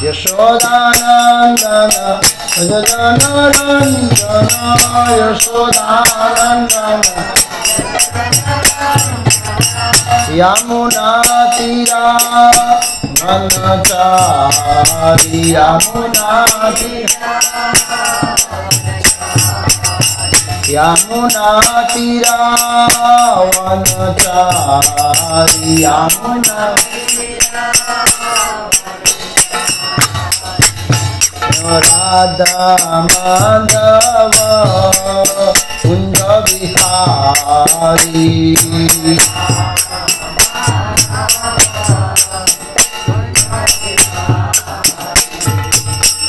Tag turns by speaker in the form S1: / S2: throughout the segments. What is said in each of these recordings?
S1: यशोदानंदन जनरंजन यशोदानंदन यमुना तीरा वनचारी यमुना तीरा वनचारी यमुना राधा माधव कुंज बिहारी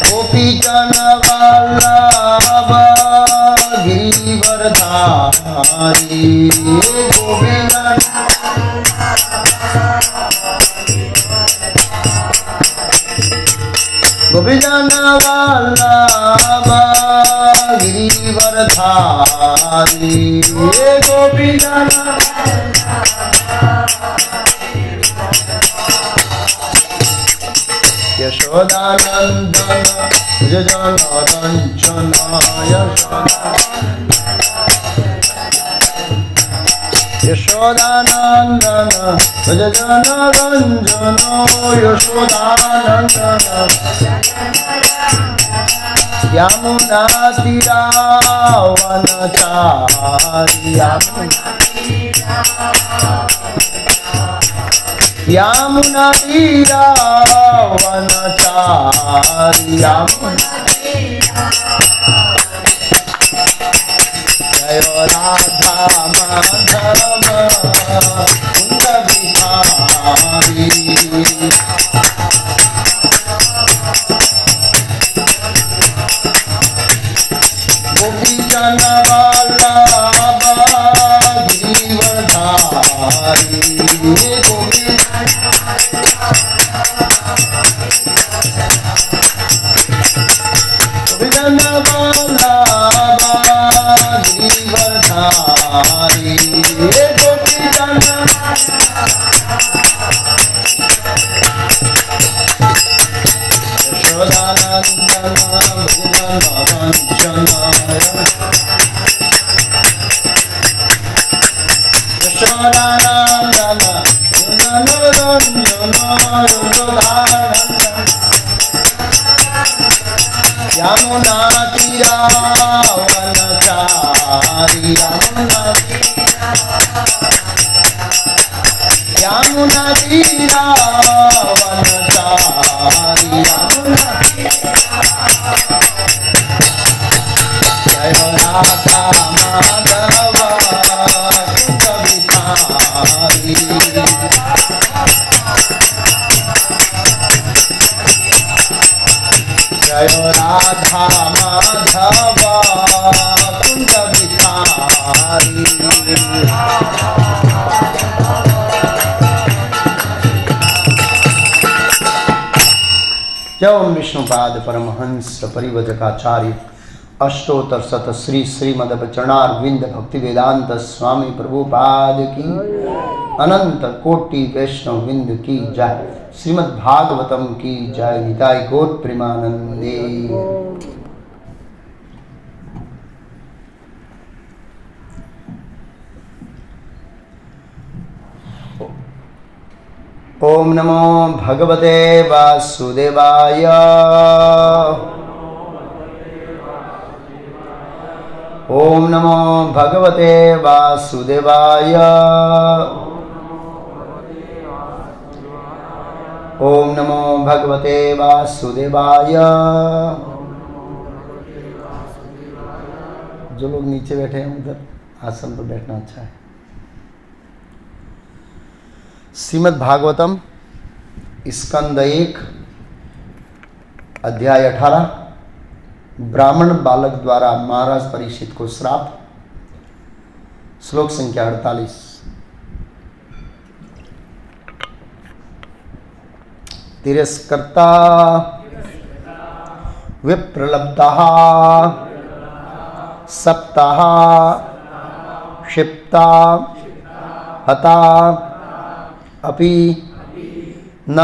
S1: गोपीजन वल्लभ गिरिवरधारी गोपीजन वल्लभ गिरिवरधारी गोपीजन यशोदानंदन जनरंजन यशोदानंदन जनरंजन यशोदानंदन यमुना तीरा वनचारी यमुना तीरा वनचारी जय राधा माधव कुंज बिहारी गोपीजन वल्लभ गिरिवरधारी गोपीजन वल्लभ गिरिवरधारी गोपीजन यशोदानंदन जनरंजन यशोदानंदन जनरंजन यमुना तीरा वनचारी यमुना तीरा वनचारी जय राधा माधव कुंज बिहारी जय राधा माधव कुंज बिहारी जय ओम विष्णुपाद परमहंस परिव्रजकाचार्य अष्टोत्तर शत श्री श्रीमद् चरणारविंद भक्ति वेदांत स्वामी प्रभुपाद की अनंत कोटि वैष्णव विंद की जय। श्रीमद् भागवतम की जय। निताय गौर प्रेमानंदे। ओम नमो भगवते वासुदेवाय। ओम नमो भगवते वासुदेवाय। ओम नमो भगवते वासुदेवाय। जो लोग नीचे बैठे हैं उधर आसन पर बैठना अच्छा है। श्रीमद् भागवतम स्कंद 1 अध्याय 18 ब्राह्मण बालक द्वारा महाराज परीक्षित को श्राप। श्लोक संख्या 48। तिरस्कर्ता विप्रलब्धः सप्तः क्षिप्ता हता अपि न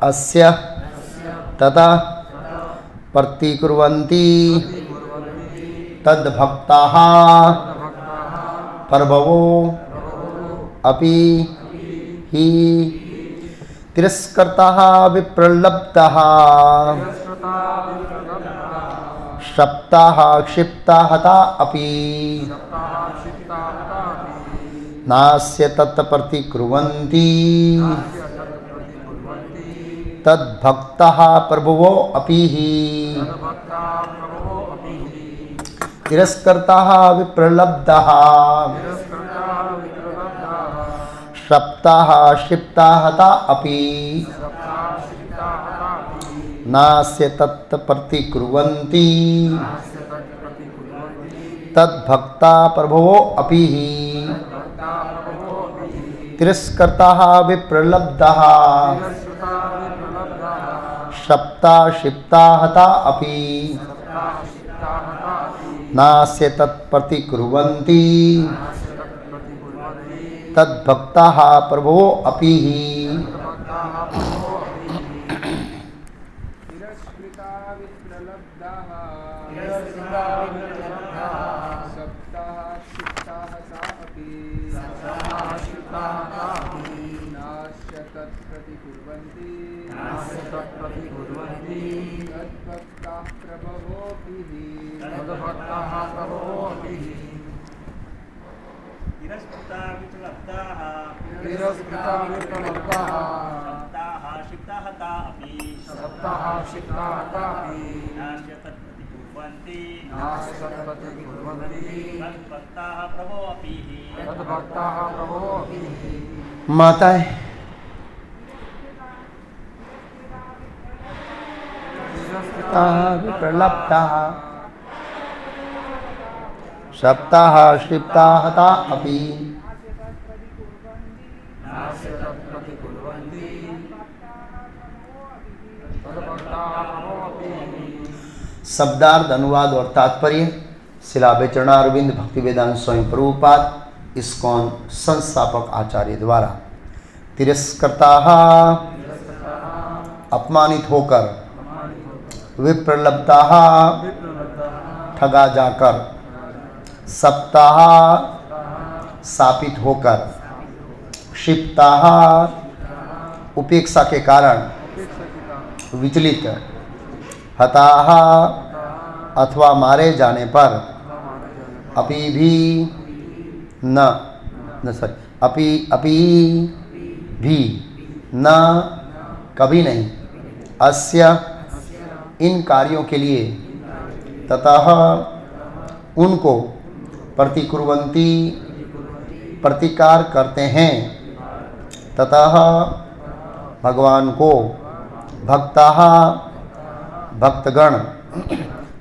S1: अस्य तथा प्रतिकुर्वन्ति तद्भक्ताः प्रभवो अपि हि तिरस्कृताः विप्रलब्धाः शप्ताः क्षिप्ताः हता अपि नास्य तत्प्रतिकुर्वन्ति तद्भक्ताः प्रभवो अपि हि तिरस्कृताः विप्रलब्धाः शप्ताः क्षिप्ताः हता अपि नास्य तत्प्रतिकुर्वन्ति तद्भक्ता प्रभवो अपि हि तिरस्कृताः विप्रलब्धाः शप्ता क्षिप्ता हता अपि नास्य तत्प्रतिकुर्वन्ति तद्भक्ताः प्रभवो अपि हि माताएं विप्रलब्धाः शप्ताः क्षिप्ताः हता अपि शब्दार्थ अनुवाद और तात्पर्य शिला चरणारविंद भक्तिवेदांत स्वामी प्रभुपाद इस्कॉन संस्थापक आचार्य द्वारा तिरस्कृताः अपमानित होकर, विप्रलब्धाः ठगा जाकर, सप्ताह शापित होकर, क्षिप्ताः उपेक्षा के कारण विचलित, हताः अथवा मारे जाने पर, अपि भी अपि भी न कभी नहीं, अस्य इन कार्यों के लिए, ततः उनको प्रतिकुर्वन्ति प्रतिकार करते हैं, ततः भगवान को भक्ताः भक्तगण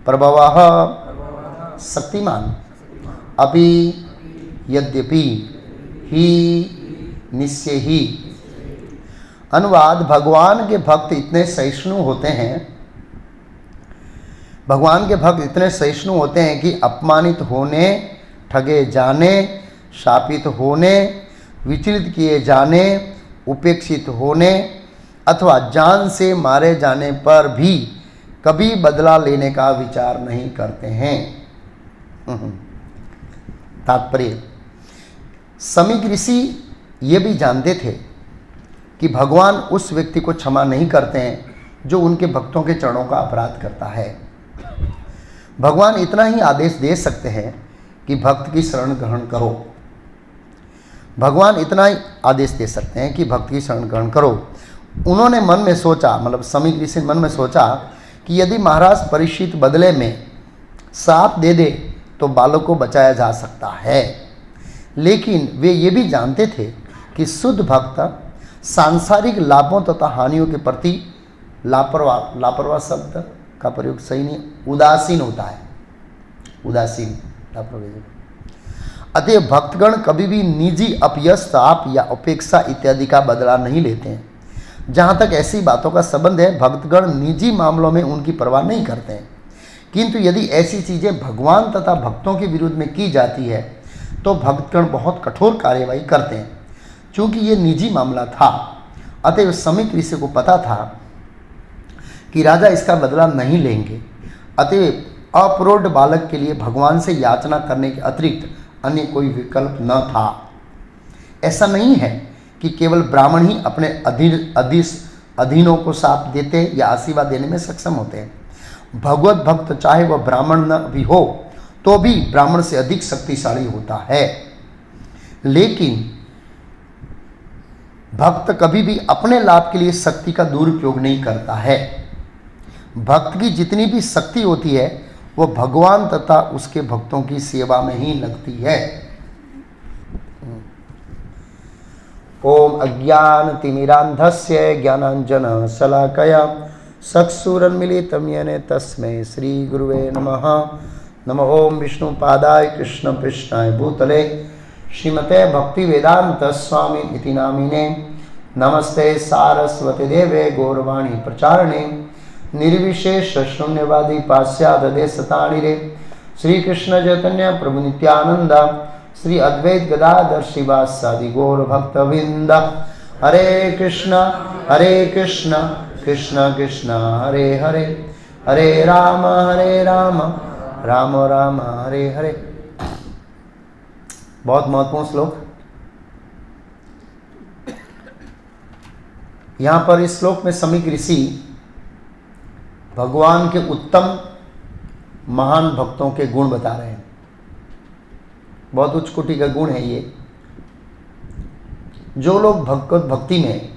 S1: प्रभवः शक्तिमान अपि यद्यपि ही निश्चय ही। अनुवाद, भगवान के भक्त इतने सहिष्णु होते हैं, भगवान के भक्त इतने सहिष्णु होते हैं कि अपमानित होने, ठगे जाने, शापित होने, विचलित किए जाने, उपेक्षित होने अथवा जान से मारे जाने पर भी कभी बदला लेने का विचार नहीं करते हैं। तात्पर्य, समीक ऋषि ये भी जानते थे कि भगवान उस व्यक्ति को क्षमा नहीं करते हैं जो उनके भक्तों के चरणों का अपराध करता है। भगवान इतना ही आदेश दे सकते हैं कि भक्त की शरण ग्रहण करो। भगवान इतना ही आदेश दे सकते हैं कि भक्त की शरण ग्रहण करो। उन्होंने मन में सोचा, मतलब समीक ऋषि मन में सोचा कि यदि महाराज परीक्षित बदले में साथ दे दे तो बालक को बचाया जा सकता है, लेकिन वे ये भी जानते थे कि शुद्ध भक्त सांसारिक लाभों तथा हानियों के प्रति लापरवाह शब्द का प्रयोग सही नहीं, उदासीन होता है, उदासीन लापरवाही। अतः भक्तगण कभी भी निजी अपयश, ताप या उपेक्षा इत्यादि का बदला नहीं लेते हैं। जहाँ तक ऐसी बातों का संबंध है, भक्तगण निजी मामलों में उनकी परवाह नहीं करते हैं, किंतु यदि ऐसी चीज़ें भगवान तथा भक्तों के विरुद्ध में की जाती है तो भक्तगण बहुत कठोर कार्यवाही करते हैं। चूंकि ये निजी मामला था, अतएव समीक ऋषि को पता था कि राजा इसका बदला नहीं लेंगे। अतएव अपरोढ़ बालक के लिए भगवान से याचना करने के अतिरिक्त अन्य कोई विकल्प न था। ऐसा नहीं है कि केवल ब्राह्मण ही अपने अधीनों को शाप देते या आशीर्वाद देने में सक्षम होते हैं। भगवत भक्त चाहे वह ब्राह्मण न भी हो तो भी ब्राह्मण से अधिक शक्तिशाली होता है। लेकिन भक्त कभी भी अपने लाभ के लिए शक्ति का दुरुपयोग नहीं करता है। भक्त की जितनी भी शक्ति होती है वह भगवान तथा उसके भक्तों की सेवा में ही लगती है। ओम अज्ञानतिमिरान्धस्य ज्ञानाञ्जन शलाकया चक्षुरुन्मीलितं येन तस्मै श्री गुरुवे नमः। नमो ओम विष्णुपादाय कृष्णपृष्ठाय भूतले श्रीमते भक्तिवेदांत स्वामी इति नामिने। नमस्ते सारस्वती देवे गौरवाणी प्रचारणे निर्विशेष शून्यवादी पाश्चात्य देशतारिणे। श्री कृष्ण चैतन्य प्रभु नित्यानंद श्री अद्वैत गदाधर श्रीवासादि गौर भक्तवृंद। हरे कृष्ण कृष्ण कृष्ण हरे हरे, हरे राम राम राम हरे हरे। बहुत महत्वपूर्ण श्लोक। यहां पर इस श्लोक में समीक ऋषि भगवान के उत्तम महान भक्तों के गुण बता रहे हैं। बहुत उच्च कोटि का गुण है ये। जो लोग भगवत भक्ति में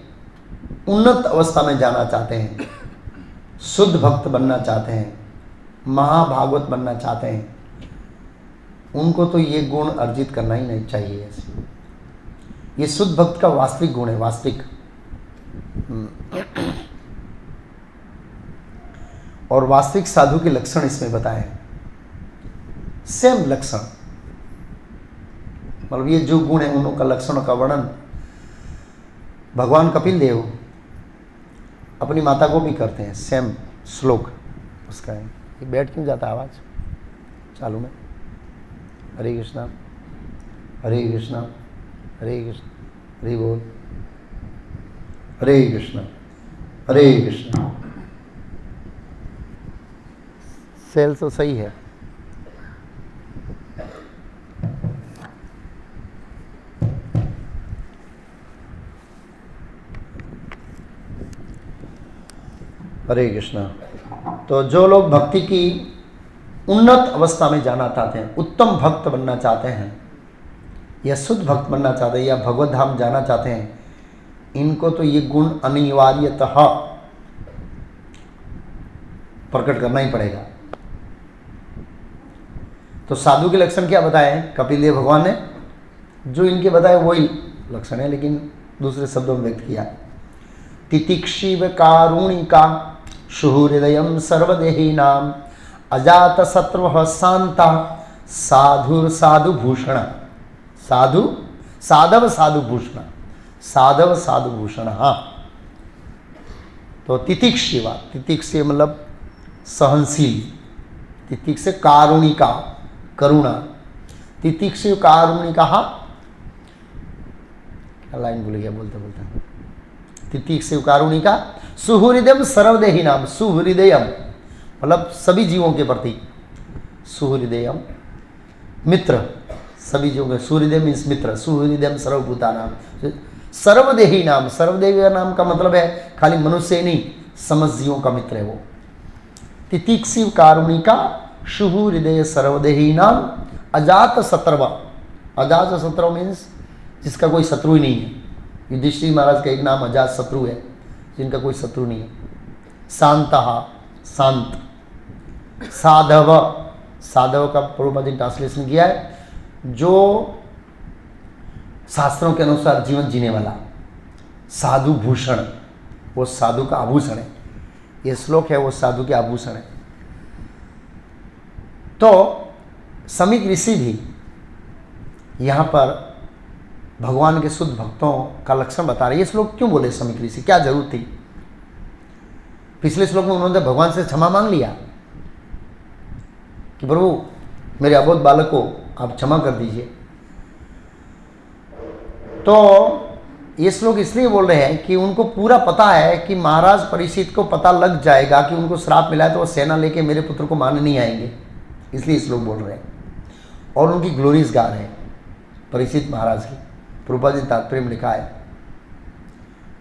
S1: उन्नत अवस्था में जाना चाहते हैं, शुद्ध भक्त बनना चाहते हैं, महाभागवत बनना चाहते हैं, उनको तो ये गुण अर्जित करना ही नहीं चाहिए। ये शुद्ध भक्त का वास्तविक गुण है, वास्तविक। और वास्तविक साधु के लक्षण इसमें बताए हैं, सेम लक्षण। मतलब ये जो गुण है उनका लक्षणों का वर्णन भगवान कपिल देव अपनी माता को भी करते हैं। सेम श्लोक उसका है। ये बैठ क्यों जाता आवाज चालू में? हरे कृष्णा हरे कृष्णा हरे कृष्ण हरे बोल, हरे कृष्णा हरे कृष्णा। सेल तो सही है। हरे कृष्णा। तो जो लोग भक्ति की उन्नत अवस्था में जाना चाहते हैं, उत्तम भक्त बनना चाहते हैं, या शुद्ध भक्त बनना चाहते हैं, या भगवत धाम जाना चाहते हैं, इनको तो ये गुण अनिवार्यतः प्रकट करना ही पड़ेगा। तो साधु के लक्षण क्या बताए हैं कपिल देव भगवान ने? जो इनके बताए वही लक्षण है, लेकिन दूसरे शब्दों में व्यक्त किया। तितिक्षिव कारुणिका शुहृदयं सर्वदेहिनां अजात शत्रुः शांता साधुर साधुभूषण। साधव साधुभूषण। तो तितिक्षिवा, तितिक्षिव मतलब सहनशील, तितिक्ष से कारुणिका करुणा, तितिक्षिव कारुणिका। लाइन भूल गया बोलते बोलते। तितिक्षिव कारुणिका सुहृदयम सर्वदेही नाम। सुहृदयम मतलब सभी जीवों के प्रति, सुहृदयम मित्र, सभी जीवों के। सुहृदय मीन्स मित्र, सुहृदयम सर्वभूता नाम। सर्वदेही नाम, सर्वदेही नाम का मतलब है खाली मनुष्य ही नहीं, समस्त जीवों का मित्र है वो। तितिक्षिव कारुणिका सुहृदय सर्वदेही नाम अजात शत्रव। अजात शत्रु मीन्स जिसका कोई शत्रु ही नहीं है। युधिष्ठिर महाराज का एक नाम अजात शत्रु है, जिनका कोई शत्रु नहीं है। शांतः शांत। साधव, साधव का प्रभुपाद ट्रांसलेशन किया है जो शास्त्रों के अनुसार जीवन जीने वाला। साधु भूषण, वो साधु का आभूषण है। ये श्लोक है वो साधु के आभूषण है। तो समीक ऋषि भी यहाँ पर भगवान के शुद्ध भक्तों का लक्षण बता रहे। ये श्लोक क्यों बोले समीक ऋषि? क्या जरूरत थी? पिछले श्लोक में उन्होंने भगवान से क्षमा मांग लिया कि प्रभु मेरे अबोध बालक को आप क्षमा कर दीजिए। तो ये श्लोक इसलिए बोल रहे हैं कि उनको पूरा पता है कि महाराज परीक्षित को पता लग जाएगा कि उनको श्राप मिला है तो वो सेना लेके मेरे पुत्र को मारने नहीं आएंगे, इसलिए श्लोक बोल रहे हैं। और उनकी ग्लोरीज गा रहे हैं परीक्षित महाराज की। प्रभुपाद जी तात्पर्य में लिखा है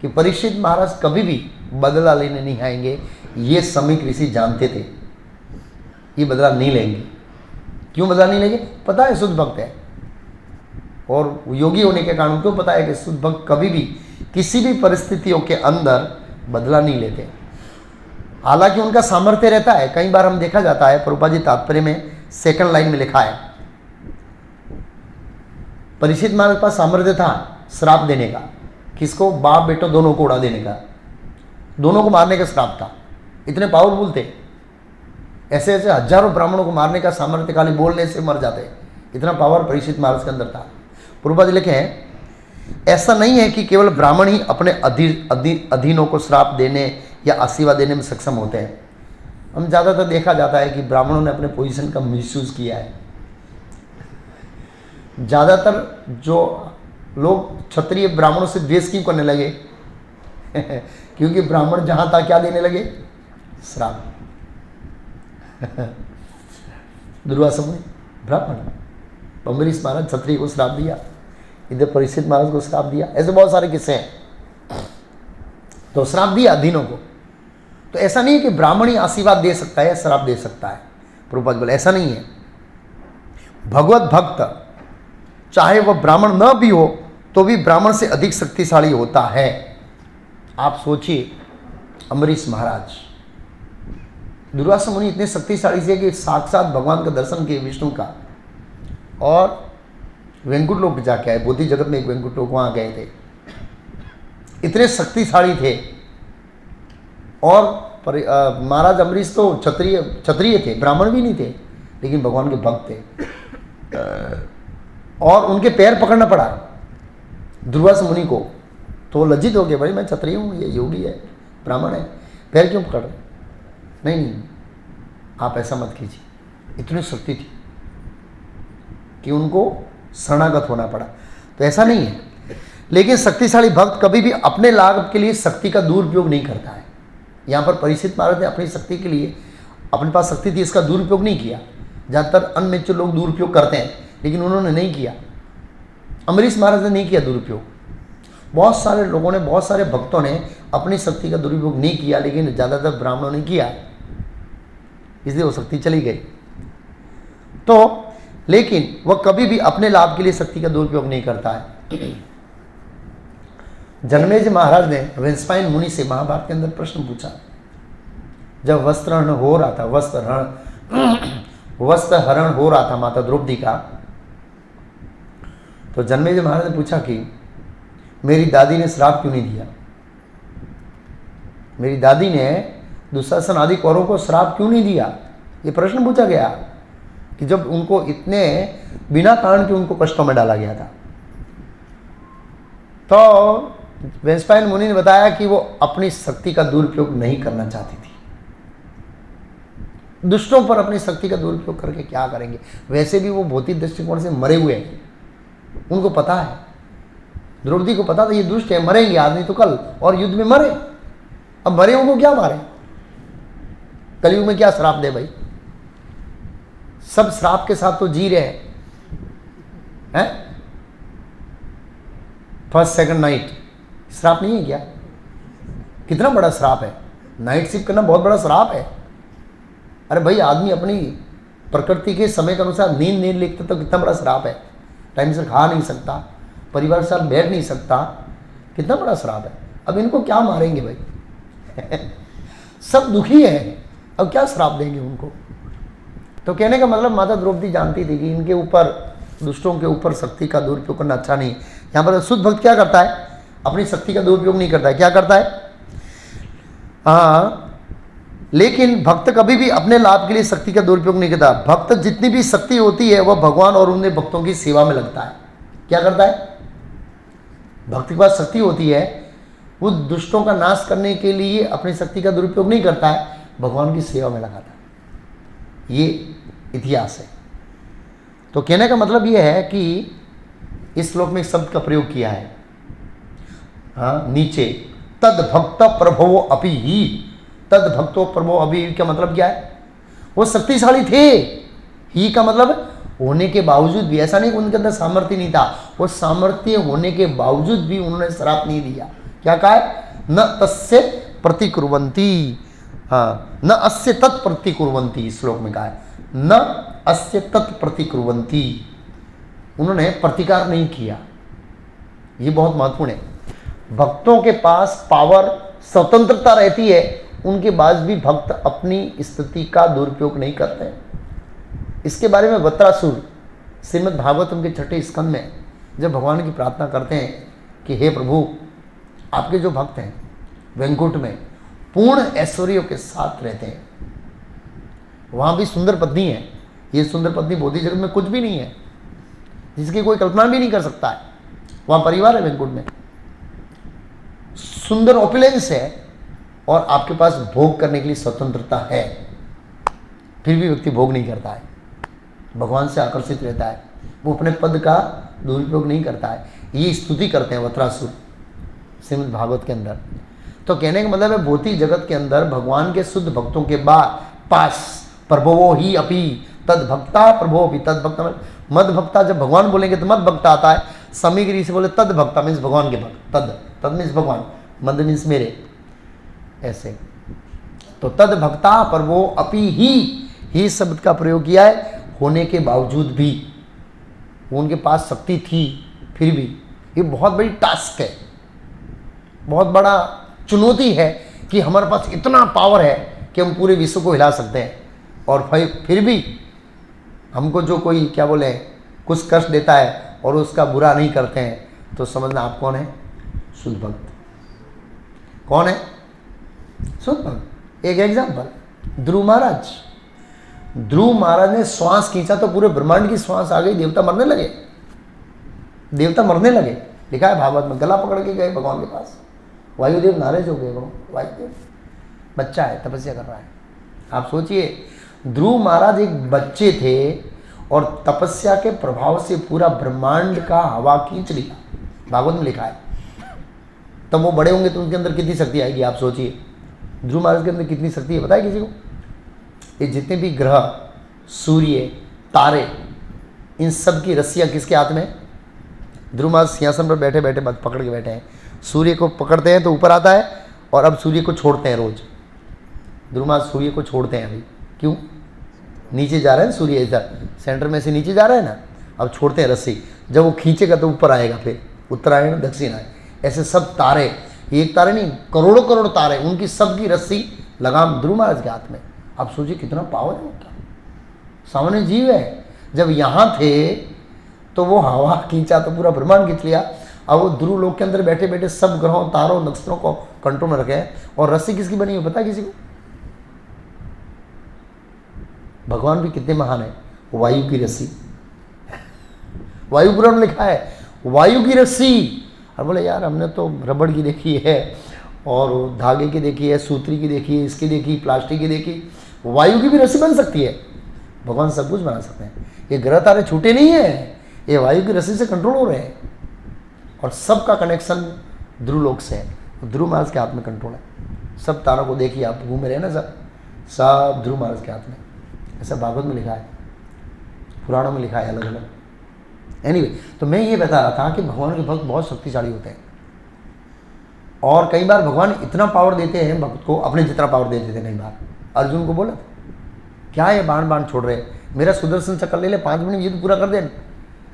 S1: कि परीक्षित महाराज कभी भी बदला लेने नहीं आएंगे, ये समीक ऋषि जानते थे, ये बदला नहीं लेंगे। क्यों बदला नहीं लेंगे? पता है शुद्ध भक्त है, और योगी होने के कारण क्यों पता है कि शुद्ध भक्त कभी भी किसी भी परिस्थितियों के अंदर बदला नहीं लेते। हालांकि उनका सामर्थ्य रहता है, कई बार हम देखा जाता है, प्रभुपाद जी तात्पर्य में सेकंड लाइन में लिखा है, परीक्षित महाराज के पास सामर्थ्य था श्राप देने का। किसको? बाप बेटो दोनों को उड़ा देने का, दोनों को मारने का श्राप था। इतने पावरफुल थे, ऐसे ऐसे हजारों ब्राह्मणों को मारने का सामर्थ्य, खाली बोलने से मर जाते, इतना पावर परीक्षित महाराज के अंदर था। प्रभुपाद जी लिखे हैं, ऐसा नहीं है कि केवल ब्राह्मण ही अपने अधीनों को श्राप देने या आशीर्वाद देने में सक्षम होते हैं। हम ज़्यादातर देखा जाता है कि ब्राह्मणों ने अपने पोजीशन का मिसयूज किया है। ज़्यादातर जो लोग क्षत्रिय ब्राह्मणों से द्वेष क्यों करने लगे? क्योंकि ब्राह्मण जहाँ था क्या देने लगे? श्राप। दुर्वासा मुनि ब्राह्मण, अम्बरीश महाराज क्षत्रिय को श्राप दिया, इधर परीक्षित महाराज को श्राप दिया, ऐसे बहुत सारे किस्से हैं। तो श्राप दिया अधीनों को। तो ऐसा नहीं है कि ब्राह्मण ही आशीर्वाद दे सकता है, श्राप दे सकता है। प्रभुपाद बोले ऐसा नहीं है। भगवत भक्त चाहे वह ब्राह्मण न भी हो तो भी ब्राह्मण से अधिक शक्तिशाली होता है। आप सोचिए, अम्बरीश महाराज, दुर्वासा मुनि इतने शक्तिशाली थे कि साक्षात भगवान का दर्शन किए विष्णु का, और वैकुंठ लोक जाके आए, बोधि जगत में एक वैकुंठ लोक, वहाँ गए थे। इतने शक्तिशाली थे। और महाराज अम्बरीश तो क्षत्रिय थे, ब्राह्मण भी नहीं थे, लेकिन भगवान के भक्त थे। और उनके पैर पकड़ना पड़ा दुर्वासा मुनि को, तो वो लज्जित हो गए, भाई मैं क्षत्रिय हूँ, ये योगी है, ब्राह्मण है, पैर क्यों पकड़ रहे? नहीं, आप ऐसा मत कीजिए। इतनी शक्ति थी कि उनको शरणागत होना पड़ा। तो ऐसा नहीं है, लेकिन शक्तिशाली भक्त कभी भी अपने लाभ के लिए शक्ति का दुरुपयोग नहीं करता है। यहाँ पर परीक्षित महाराज ने अपनी शक्ति के लिए, अपने पास शक्ति थी, इसका दुरुपयोग नहीं किया। ज़्यादातर अनमेच्योर लोग दुरुपयोग करते हैं, लेकिन उन्होंने नहीं किया। अम्बरीश महाराज ने नहीं किया दुरुपयोग। बहुत सारे लोगों ने, बहुत सारे भक्तों ने अपनी शक्ति का दुरुपयोग नहीं किया, लेकिन ज़्यादातर ब्राह्मणों ने किया, इसलिए वो शक्ति चली गई। तो लेकिन वह कभी भी अपने लाभ के लिए शक्ति का दुरुपयोग नहीं करता है। जन्मेजय महाराज ने वेंस्पाइन मुनि से महाभारत के अंदर प्रश्न पूछा, जब वस्त्रहरण हो रहा था, वस्त्र हरण हो रहा था माता द्रौपदी का, तो जन्मेजय महाराज ने पूछा कि मेरी दादी ने श्राप क्यों नहीं दिया? मेरी दादी ने दुशासन आदि कौरवों को श्राप क्यों नहीं दिया? ये प्रश्न पूछा गया कि जब उनको इतने बिना कारण के उनको कष्टों में डाला गया था। तो वेंस्पाइन मुनि ने बताया कि वो अपनी शक्ति का दुरुपयोग नहीं करना चाहती थी। दुष्टों पर अपनी शक्ति का दुरुपयोग करके क्या करेंगे? वैसे भी वो भौतिक दृष्टिकोण से मरे हुए हैं, उनको पता है, द्रौपदी को पता था ये दुष्ट है, मरेंगे आदमी तो कल, और युद्ध में मरे। अब मरे उनको क्या मारे? कलयुग में क्या श्राप दे भाई? सब श्राप के साथ तो जी रहे हैं। फर्स्ट सेकंड नाइट श्राप नहीं है क्या? कितना बड़ा श्राप है। नाइट शिफ्ट करना बहुत बड़ा श्राप है। अरे भाई, आदमी अपनी प्रकृति के समय के अनुसार नींद नहीं लेता तो कितना बड़ा श्राप है। टाइम से खा नहीं सकता, परिवार के साथ बैठ नहीं सकता, कितना बड़ा श्राप है। अब इनको क्या मारेंगे भाई? सब दुखी है, अब क्या श्राप देंगे उनको? तो कहने का मतलब माता द्रौपदी जानती थी कि इनके ऊपर, दुष्टों के ऊपर शक्ति का दुरुपयोग करना अच्छा नहीं। यहाँ पर शुद्ध भक्त क्या करता है? अपनी शक्ति का दुरुपयोग नहीं करता है। क्या करता है? हाँ, लेकिन भक्त कभी भी अपने लाभ के लिए शक्ति का दुरुपयोग नहीं करता। भक्त जितनी भी शक्ति होती है वह भगवान और उनके भक्तों की सेवा में लगता है। क्या करता है? भक्त के पास शक्ति होती है, वो दुष्टों का नाश करने के लिए अपनी शक्ति का दुरुपयोग नहीं करता है, भगवान की सेवा में लगाता है। ये इतिहास है। तो कहने का मतलब यह है कि इस श्लोक में एक शब्द का प्रयोग किया है, हाँ नीचे, तद भक्त प्रभो अपि ही, तद भक्तो प्रभो अभी का मतलब क्या है? वो शक्तिशाली थे। ही का मतलब होने के बावजूद भी, ऐसा नहीं कि उनके अंदर सामर्थ्य नहीं था, वो सामर्थ्य होने के बावजूद भी उन्होंने श्राप नहीं दिया। क्या कहा है? न तस्य प्रतिकुर्वन्ति, हाँ न अस्य तत्प्रतिकुर्वन्ति, इस श्लोक में कहा है न अस्य तत्प्रतिकुर्वन्ति, उन्होंने प्रतिकार नहीं किया। ये बहुत महत्वपूर्ण है। भक्तों के पास पावर, स्वतंत्रता रहती है, उनके बाद भी भक्त अपनी स्थिति का दुरुपयोग नहीं करते। इसके बारे में वत्रासुर श्रीमद् भागवतम के 6ठे स्कंद में जब भगवान की प्रार्थना करते हैं कि हे प्रभु, आपके जो भक्त हैं वैकुंठ में पूर्ण ऐश्वर्यों के साथ रहते हैं, वहाँ भी सुंदर पत्नी है, ये सुंदर पत्नी बोधि जगत में कुछ भी नहीं है, जिसकी कोई कल्पना भी नहीं कर सकता है। वहाँ परिवार है वैकुंठ में, सुंदर ओपुलेंस है, और आपके पास भोग करने के लिए स्वतंत्रता है, फिर भी व्यक्ति भोग नहीं करता है, भगवान से आकर्षित रहता है, वो अपने पद का दुरुपयोग नहीं करता है। ये स्तुति करते हैं वत्रासुर श्रीमद् भागवत के अंदर। तो कहने का मतलब है भौतिक जगत के अंदर भगवान के शुद्ध भक्तों के पास प्रभवो ही अपि तद भक्ता प्रभो भी, तद भक्ता मद भक्ता, जब भगवान बोलेंगे तो मद भक्ता आता है, समीगिरी से बोले तद भक्ता मीन्स भगवान के भक्त, तद मीन्स भगवान, मद मीन्स मेरे, ऐसे। तो तद भक्ता प्रभो अपि ही शब्द का प्रयोग किया है, होने के बावजूद भी, उनके पास शक्ति थी फिर भी। ये बहुत बड़ी टास्क है, बहुत बड़ा चुनौती है कि हमारे पास इतना पावर है कि हम पूरे विश्व को हिला सकते हैं, और फिर भी हमको जो कोई क्या बोले कुछ कष्ट देता है और उसका बुरा नहीं करते हैं, तो समझना आप कौन है? शुद्ध भक्त। कौन है? शुद्ध भक्त। एक एग्जाम्पल, ध्रुव महाराज, ध्रुव महाराज ने श्वास खींचा तो पूरे ब्रह्मांड की श्वास आ गई, देवता मरने लगे, देवता मरने लगे। लिखा है भागवत में, गला पकड़ के गए भगवान के पास, वायुदेव नाराज हो गए। वायुदेव बच्चा है, तपस्या कर रहा है। आप सोचिए, ध्रुव महाराज एक बच्चे थे और तपस्या के प्रभाव से पूरा ब्रह्मांड का हवा खींच लिया, भागवत में लिखा है। तब वो बड़े होंगे तो उनके अंदर कितनी शक्ति आएगी, आप सोचिए। ध्रुव महाराज के अंदर कितनी शक्ति है बताए किसी को? ये जितने भी ग्रह, सूर्य, तारे, इन सब की रस्सियाँ किसके हाथ में? ध्रुव महाराज सिंहासन पर बैठे बैठे बस पकड़ के बैठे हैं। सूर्य को पकड़ते हैं तो ऊपर आता है, और अब सूर्य को छोड़ते हैं रोज। ध्रुव महाराज सूर्य को छोड़ते हैं अभी, क्यों? नीचे जा रहा है सूर्य, इधर सेंटर में से नीचे जा रहा है ना, अब छोड़ते हैं रस्सी। जब वो खींचेगा तो ऊपर आएगा, फिर उत्तरायण दक्षिणायन, ऐसे सब तारे, एक तारे नहीं करोड़ों करोड़ तारे, उनकी सबकी रस्सी लगाम ध्रुव महाराज के हाथ में। आप सोचिए कितना पावर है उनका, सामान्य जीव है। जब यहाँ थे तो वो हवा खींचा तो पूरा ब्रह्मांड खींच लिया। अब वो ध्रुव लोक के अंदर बैठे बैठे सब ग्रहों, तारों, नक्षत्रों को कंट्रोल में रखे हैं। और रस्सी किसकी बनी हुई पता है किसी को? भगवान भी कितने महान है, वायु की रस्सी। वायु पुराण में लिखा है वायु की रस्सी। और बोले यार हमने तो रबड़ की देखी है, और धागे की देखी है, सूत्री की देखी है, इसकी देखी, प्लास्टिक की देखी, वायु की भी रस्सी बन सकती है। भगवान सब कुछ बना सकते हैं। ये ग्रह तारे छूटे नहीं है, ये वायु की रस्सी से कंट्रोल हो रहे हैं, और सबका कनेक्शन ध्रुव लोक से है। ध्रुव महाराज के हाथ में कंट्रोल है। सब तारों को देखिए, आप घूम रहे हैं ना, सब ध्रुव महाराज के हाथ में। ऐसा भागवत में लिखा है, पुराणों में लिखा है अलग अलग। एनीवे, तो मैं ये बता रहा था कि भगवान के भक्त बहुत शक्तिशाली होते हैं, और कई बार भगवान इतना पावर देते हैं भक्त को, अपने जितना पावर दे देते हैं। कई बार अर्जुन को बोला क्या ये बाण बाण छोड़ रहे, मेरा सुदर्शन चक्र ले ले, 5 मिनट में युद्ध पूरा कर देना।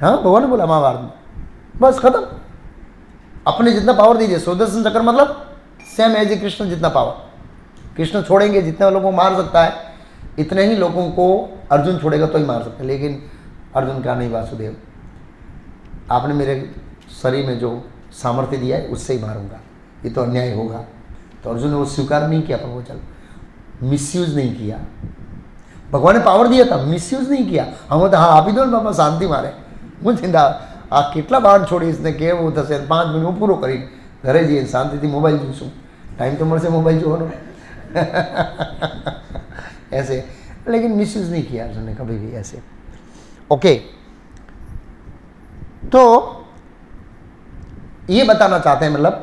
S1: हाँ भगवान ने बोला महाभारत में, बस खत्म। अपने जितना पावर दीजिए। सुदर्शन चक्र मतलब सेम एज ए कृष्ण जितना पावर। कृष्ण छोड़ेंगे जितने लोगों को मार सकता है, इतने ही लोगों को अर्जुन छोड़ेगा तो ही मार सकता है। लेकिन अर्जुन का नहीं, वासुदेव आपने मेरे शरीर में जो सामर्थ्य दिया है उससे ही मारूंगा, ये तो अन्याय होगा। तो अर्जुन ने वो स्वीकार नहीं किया, पर वो चल मिसयूज नहीं किया। भगवान ने पावर दिया था, मिसयूज नहीं किया। हम तो हाँ आप ही दो बाबा शांति मारे હું ચિંતા આ કેટલા બાણ છોડી ને કેવું થશે, 5 મિનિટ હું પૂરો કરી ઘરે જઈએ શાંતિથી મોબાઈલ જોઈશું, टाइम तो મળશે मोबाइल જોવાનો। ऐसे, लेकिन मिसयूज नहीं किया अर्जुन ने कभी भी ऐसे। ओके, तो ये बताना चाहते हैं मतलब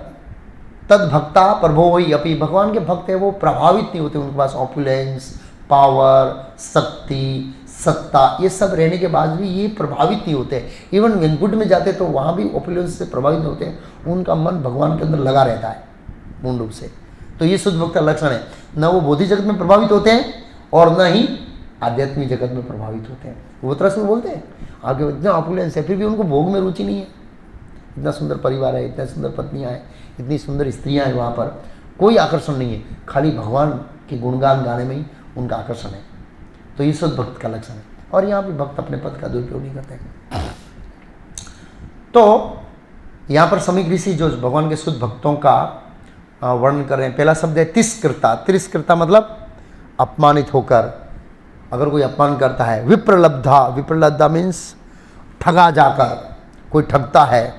S1: तद भक्ता प्रभो वही अपी, भगवान के भक्त है वो प्रभावित नहीं होते, उनके पास ऑपुलेंस, पावर, शक्ति, सत्ता, ये सब रहने के बाद भी ये प्रभावित नहीं होते। इवन वैकुंठ में जाते तो वहाँ भी ऑपुलेंस से प्रभावित नहीं होते, उनका मन भगवान के अंदर लगा रहता है पूर्ण रूप से। तो ये शुद्ध भक्त का लक्षण है, न वो बौद्धिक जगत में प्रभावित होते हैं और न ही आध्यात्मिक जगत में प्रभावित होते हैं। वो तरह में बोलते हैं आगे इतना ऑपुलेंस है फिर भी उनको भोग में रुचि नहीं है, इतना सुंदर परिवार है, इतना सुंदर पत्नियाँ हैं, इतनी सुंदर स्त्रियाँ हैं, वहाँ पर कोई आकर्षण नहीं है, खाली भगवान के गुणगान गाने में ही उनका आकर्षण है। तो ये शुद्ध भक्त का लक्षण है। और यहाँ भी भक्त अपने पद का दुरुपयोग नहीं करते हैं। तो यहाँ पर समीक ऋषि जो भगवान के शुद्ध भक्तों का वर्णन कर रहे हैं, पहला शब्द है तिरस्कृता। तिरस्कृता मतलब अपमानित होकर, अगर कोई अपमान करता है। विप्रलब्धा, विप्रलब्धा मीन्स ठगा जाकर, कोई ठगता है।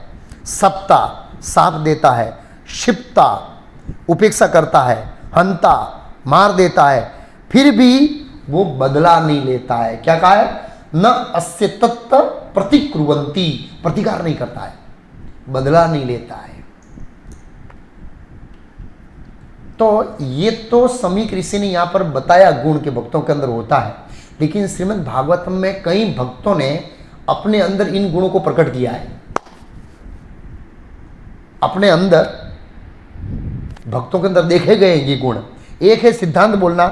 S1: सप्ता, साप देता है। क्षिप्ता, उपेक्षा करता है। हंता, मार देता है, फिर भी वो बदला नहीं लेता है। क्या कहा है? न अस्य तत्त प्रतिक्रुवंती, प्रतिकार नहीं करता है, बदला नहीं लेता है। तो ये तो समीक ऋषि ने यहां पर बताया गुण के भक्तों के अंदर होता है, लेकिन श्रीमद् भागवतम में कई भक्तों ने अपने अंदर इन गुणों को प्रकट किया है। अपने अंदर भक्तों के अंदर देखे गए ये गुण। एक है सिद्धांत बोलना,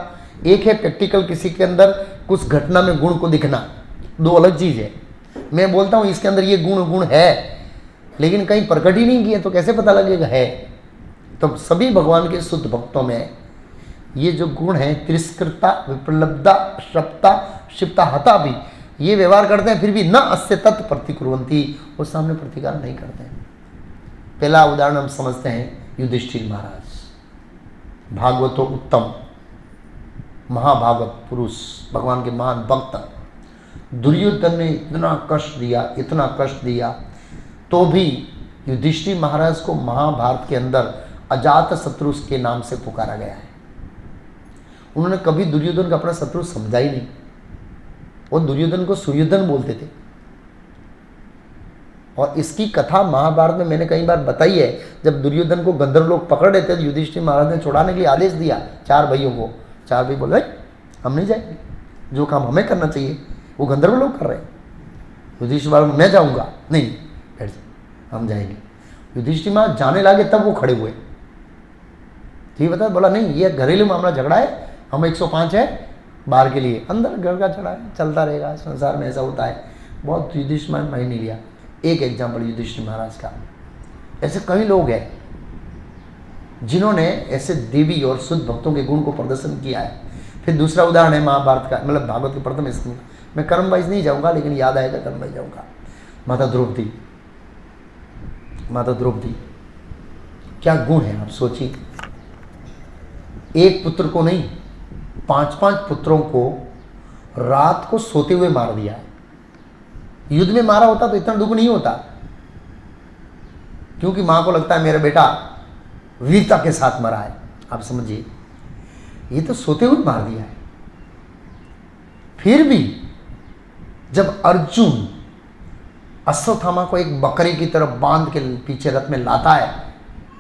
S1: एक है प्रैक्टिकल किसी के अंदर कुछ घटना में गुण को दिखना, दो अलग चीज है। मैं बोलता हूं इसके अंदर ये गुण है, लेकिन कहीं प्रकट ही नहीं किए तो कैसे पता लगेगा है। तो सभी भगवान के शुद्ध भक्तों में ये जो गुण है तिरस्कृता, विप्रलब्धा, शप्ता, क्षिप्ता, हता भी ये व्यवहार करते हैं, फिर भी न अस्य तत् प्रतिकुर्वन्ति, वो सामने प्रतिकार नहीं करते हैं। पहला उदाहरण हम समझते हैं युधिष्ठिर महाराज, भागवतो उत्तम महाभागवत पुरुष, भगवान के महान भक्त। दुर्योधन ने इतना कष्ट दिया, इतना कष्ट दिया, तो भी युधिष्ठिर महाराज को महाभारत के अंदर अजात शत्रु के नाम से पुकारा गया है। उन्होंने कभी दुर्योधन का अपना शत्रु समझा ही नहीं, वो दुर्योधन को सुयोधन बोलते थे। और इसकी कथा महाभारत में मैंने कई बार बताई है। जब दुर्योधन को गंधर्व लोग पकड़ रहे थे, युधिष्ठिर महाराज ने छुड़ाने के लिए आदेश दिया चार भाइयों को। चार भाई बोले हम नहीं जाएंगे, जो काम हमें करना चाहिए वो गंधर्व लोग कर रहे हैं। युधिष्ठिर महाराज मैं जाऊंगा, नहीं बैठ जाओ हम जाएंगे। युधिष्ठिर महाराज जाने लगे तब वो खड़े हुए, ठीक बता, बोला नहीं ये घरेलू मामला झगड़ा है, हम 105 है बाहर के लिए, अंदर घर का झगड़ा है, चलता रहेगा, संसार में ऐसा होता है। बहुत युधिष्ठिर महाराज मायने नहीं लिया। एक एग्जाम्पल युधिष्ठिर महाराज का, ऐसे कई लोग हैं जिन्होंने ऐसे देवी और शुद्ध भक्तों के गुण को प्रदर्शन किया है। फिर दूसरा उदाहरण है महाभारत का, मतलब भागवत के प्रथम स्कंद। मैं कर्म वाइज नहीं जाऊंगा, लेकिन याद आएगा कर्म वाइज जाऊंगा। माता द्रौपदी, माता द्रौपदी क्या गुण है आप सोचिए। एक पुत्र को नहीं, 5-5 पुत्रों को रात को सोते हुए मार दिया है। युद्ध में मारा होता तो इतना दुख नहीं होता, क्योंकि मां को लगता है मेरा बेटा वीरता के साथ मरा है। आप समझिए, ये तो सोते हुए मार दिया है। फिर भी जब अर्जुन अश्वत्थामा को एक बकरी की तरफ बांध के पीछे रथ में लाता है,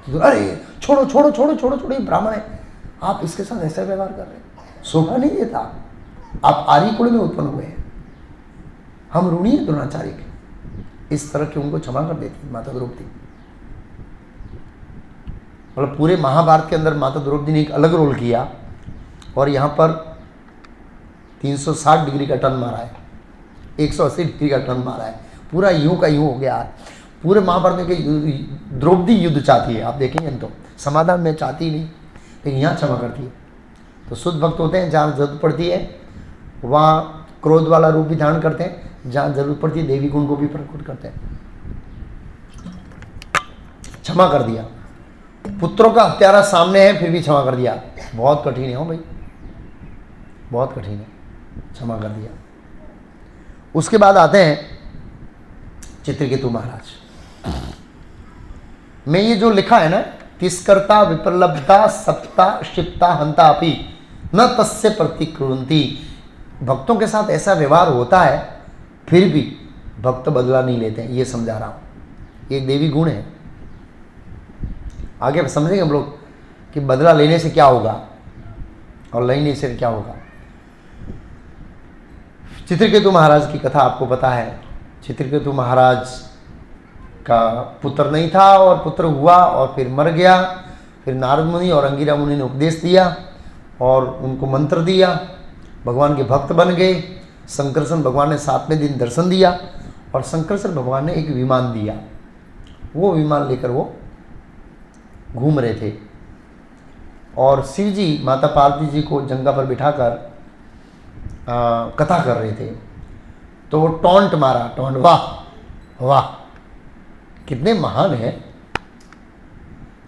S1: तो अरे छोड़ो छोड़ो छोड़ो छोड़ो छोड़ो, ये ब्राह्मण है, आप इसके साथ ऐसा व्यवहार कर रहे हैं, शोभा नहीं देता। आप आर्य कुल में उत्पन्न हुए हैं, हम ऋणी हैं द्रोणाचार्य के। इस तरह के उनको क्षमा कर देती माता द्रौपदी। मतलब पूरे महाभारत के अंदर माता द्रौपदी ने एक अलग रोल किया, और यहाँ पर 360 डिग्री का टर्न मारा है, 180 डिग्री का टर्न मारा है, पूरा यूं का यूं हो गया है। पूरे महाभारत में द्रौपदी युद्ध चाहती है, आप देखेंगे तो समाधान में चाहती नहीं, लेकिन यहाँ क्षमा करती है। तो शुद्ध भक्त होते हैं, जहाँ जरूरत पड़ती है वहाँ क्रोध वाला रूप भी धारण करते हैं, जहाँ जरूरत पड़ती है देवी गुण को भी प्रकट करते हैं। क्षमा कर दिया, पुत्रों का हत्यारा सामने है फिर भी क्षमा कर दिया। बहुत कठिन है हो भाई, बहुत कठिन है, क्षमा कर दिया। उसके बाद आते हैं चित्रकेतु महाराज में ये जो लिखा है ना, तिस्कर्ता, विप्रलब्धा, सप्ता, क्षिप्ता, हंता अपि न तस्य प्रतिक्रुवन्ति। भक्तों के साथ ऐसा व्यवहार होता है, फिर भी भक्त बदला नहीं लेते हैं, ये समझा रहा हूं। एक देवी गुण है। आगे समझेंगे हम लोग कि बदला लेने से क्या होगा और लेने से क्या होगा। चित्रकेतु महाराज की कथा आपको पता है। चित्रकेतु महाराज का पुत्र नहीं था और पुत्र हुआ और फिर मर गया। फिर नारद मुनि और अंगिरा मुनि ने उपदेश दिया और उनको मंत्र दिया, भगवान के भक्त बन गए। शंकरसन भगवान ने 7वें दिन दर्शन दिया और शंकरसन भगवान ने एक विमान दिया। वो विमान लेकर वो घूम रहे थे और शिव जी माता पार्वती जी को जंगा पर बिठाकर कथा कर रहे थे। तो वो टॉन्ट मारा, टॉन्ट, वाह वाह कितने महान है,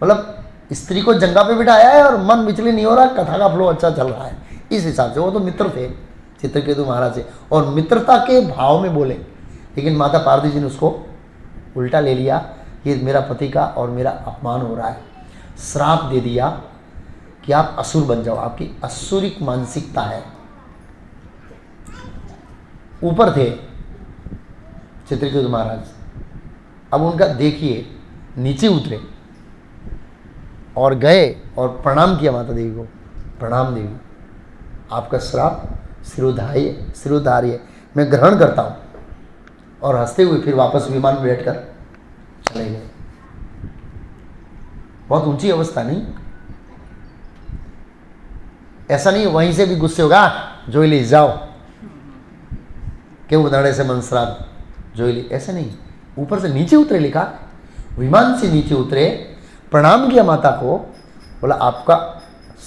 S1: मतलब स्त्री को जंगा पे बिठाया है और मन विचलित नहीं हो रहा, कथा का फ्लो अच्छा चल रहा है। इस हिसाब से वो तो मित्र थे चित्रकेतु महाराज से और मित्रता के भाव में बोले। लेकिन माता पार्वती जी ने उसको उल्टा ले लिया, ये मेरा पति का और मेरा अपमान हो रहा है। श्राप दे दिया कि आप असुर बन जाओ, आपकी असुरिक मानसिकता है। ऊपर थे चित्रकेतु महाराज, अब उनका देखिए नीचे उतरे और गए और प्रणाम किया माता देवी को, प्रणाम देवी, आपका श्राप सिरोधार्य मैं ग्रहण करता हूँ। और हंसते हुए फिर वापस विमान में बैठकर चले गए। बहुत ऊंची अवस्था नहीं, ऐसा नहीं वहीं से भी गुस्से होगा जोइली जाओ क्यों उदाड़े से मन श्राप जोइली, ऐसे नहीं, ऊपर से नीचे उतरे, लिखा विमान से नीचे उतरे, प्रणाम किया माता को, बोला आपका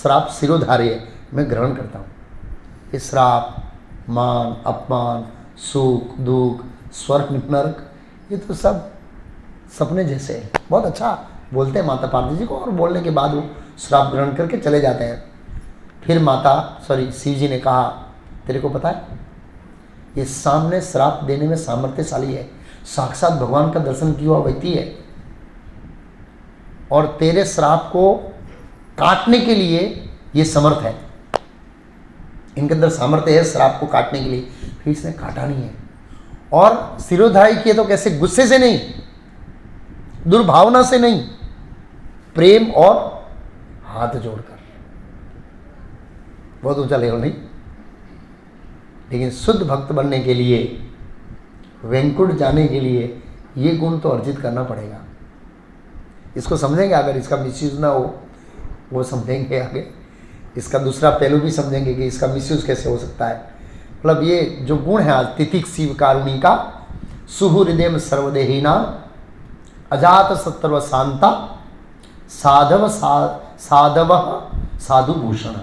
S1: श्राप सिरोधार्य मैं ग्रहण करता हूँ। ये श्राप, मान अपमान, सुख दुख, स्वर्ग नरक, ये तो सब सपने जैसे है। बहुत अच्छा बोलते हैं माता पार्वती जी को और बोलने के बाद वो श्राप ग्रहण करके चले जाते हैं। फिर शिव जी ने कहा तेरे को पता है ये सामने श्राप देने में सामर्थ्यशाली है, साक्षात भगवान का दर्शन किया हुआ व्यक्ति है और तेरे श्राप को काटने के लिए ये समर्थ है, इनके अंदर सामर्थ्य है श्राप को काटने के लिए। फिर इसने काटा नहीं है और सिरोधारी किए तो कैसे, गुस्से से नहीं, दुर्भावना से नहीं, प्रेम और हाथ जोड़कर। बहुत ऊंचा लेवल नहीं, लेकिन शुद्ध भक्त बनने के लिए, वैकुंठ जाने के लिए ये गुण तो अर्जित करना पड़ेगा। इसको समझेंगे, अगर इसका मिसयूज ना हो वो समझेंगे आगे। इसका दूसरा पहलू भी समझेंगे कि इसका मिसयूज कैसे हो सकता है। मतलब ये जो गुण है आज तितिक शिव कारुणिका, सुहृदय सर्वदेहीना, अजात सत्व शांता, साधव साधु भूषण,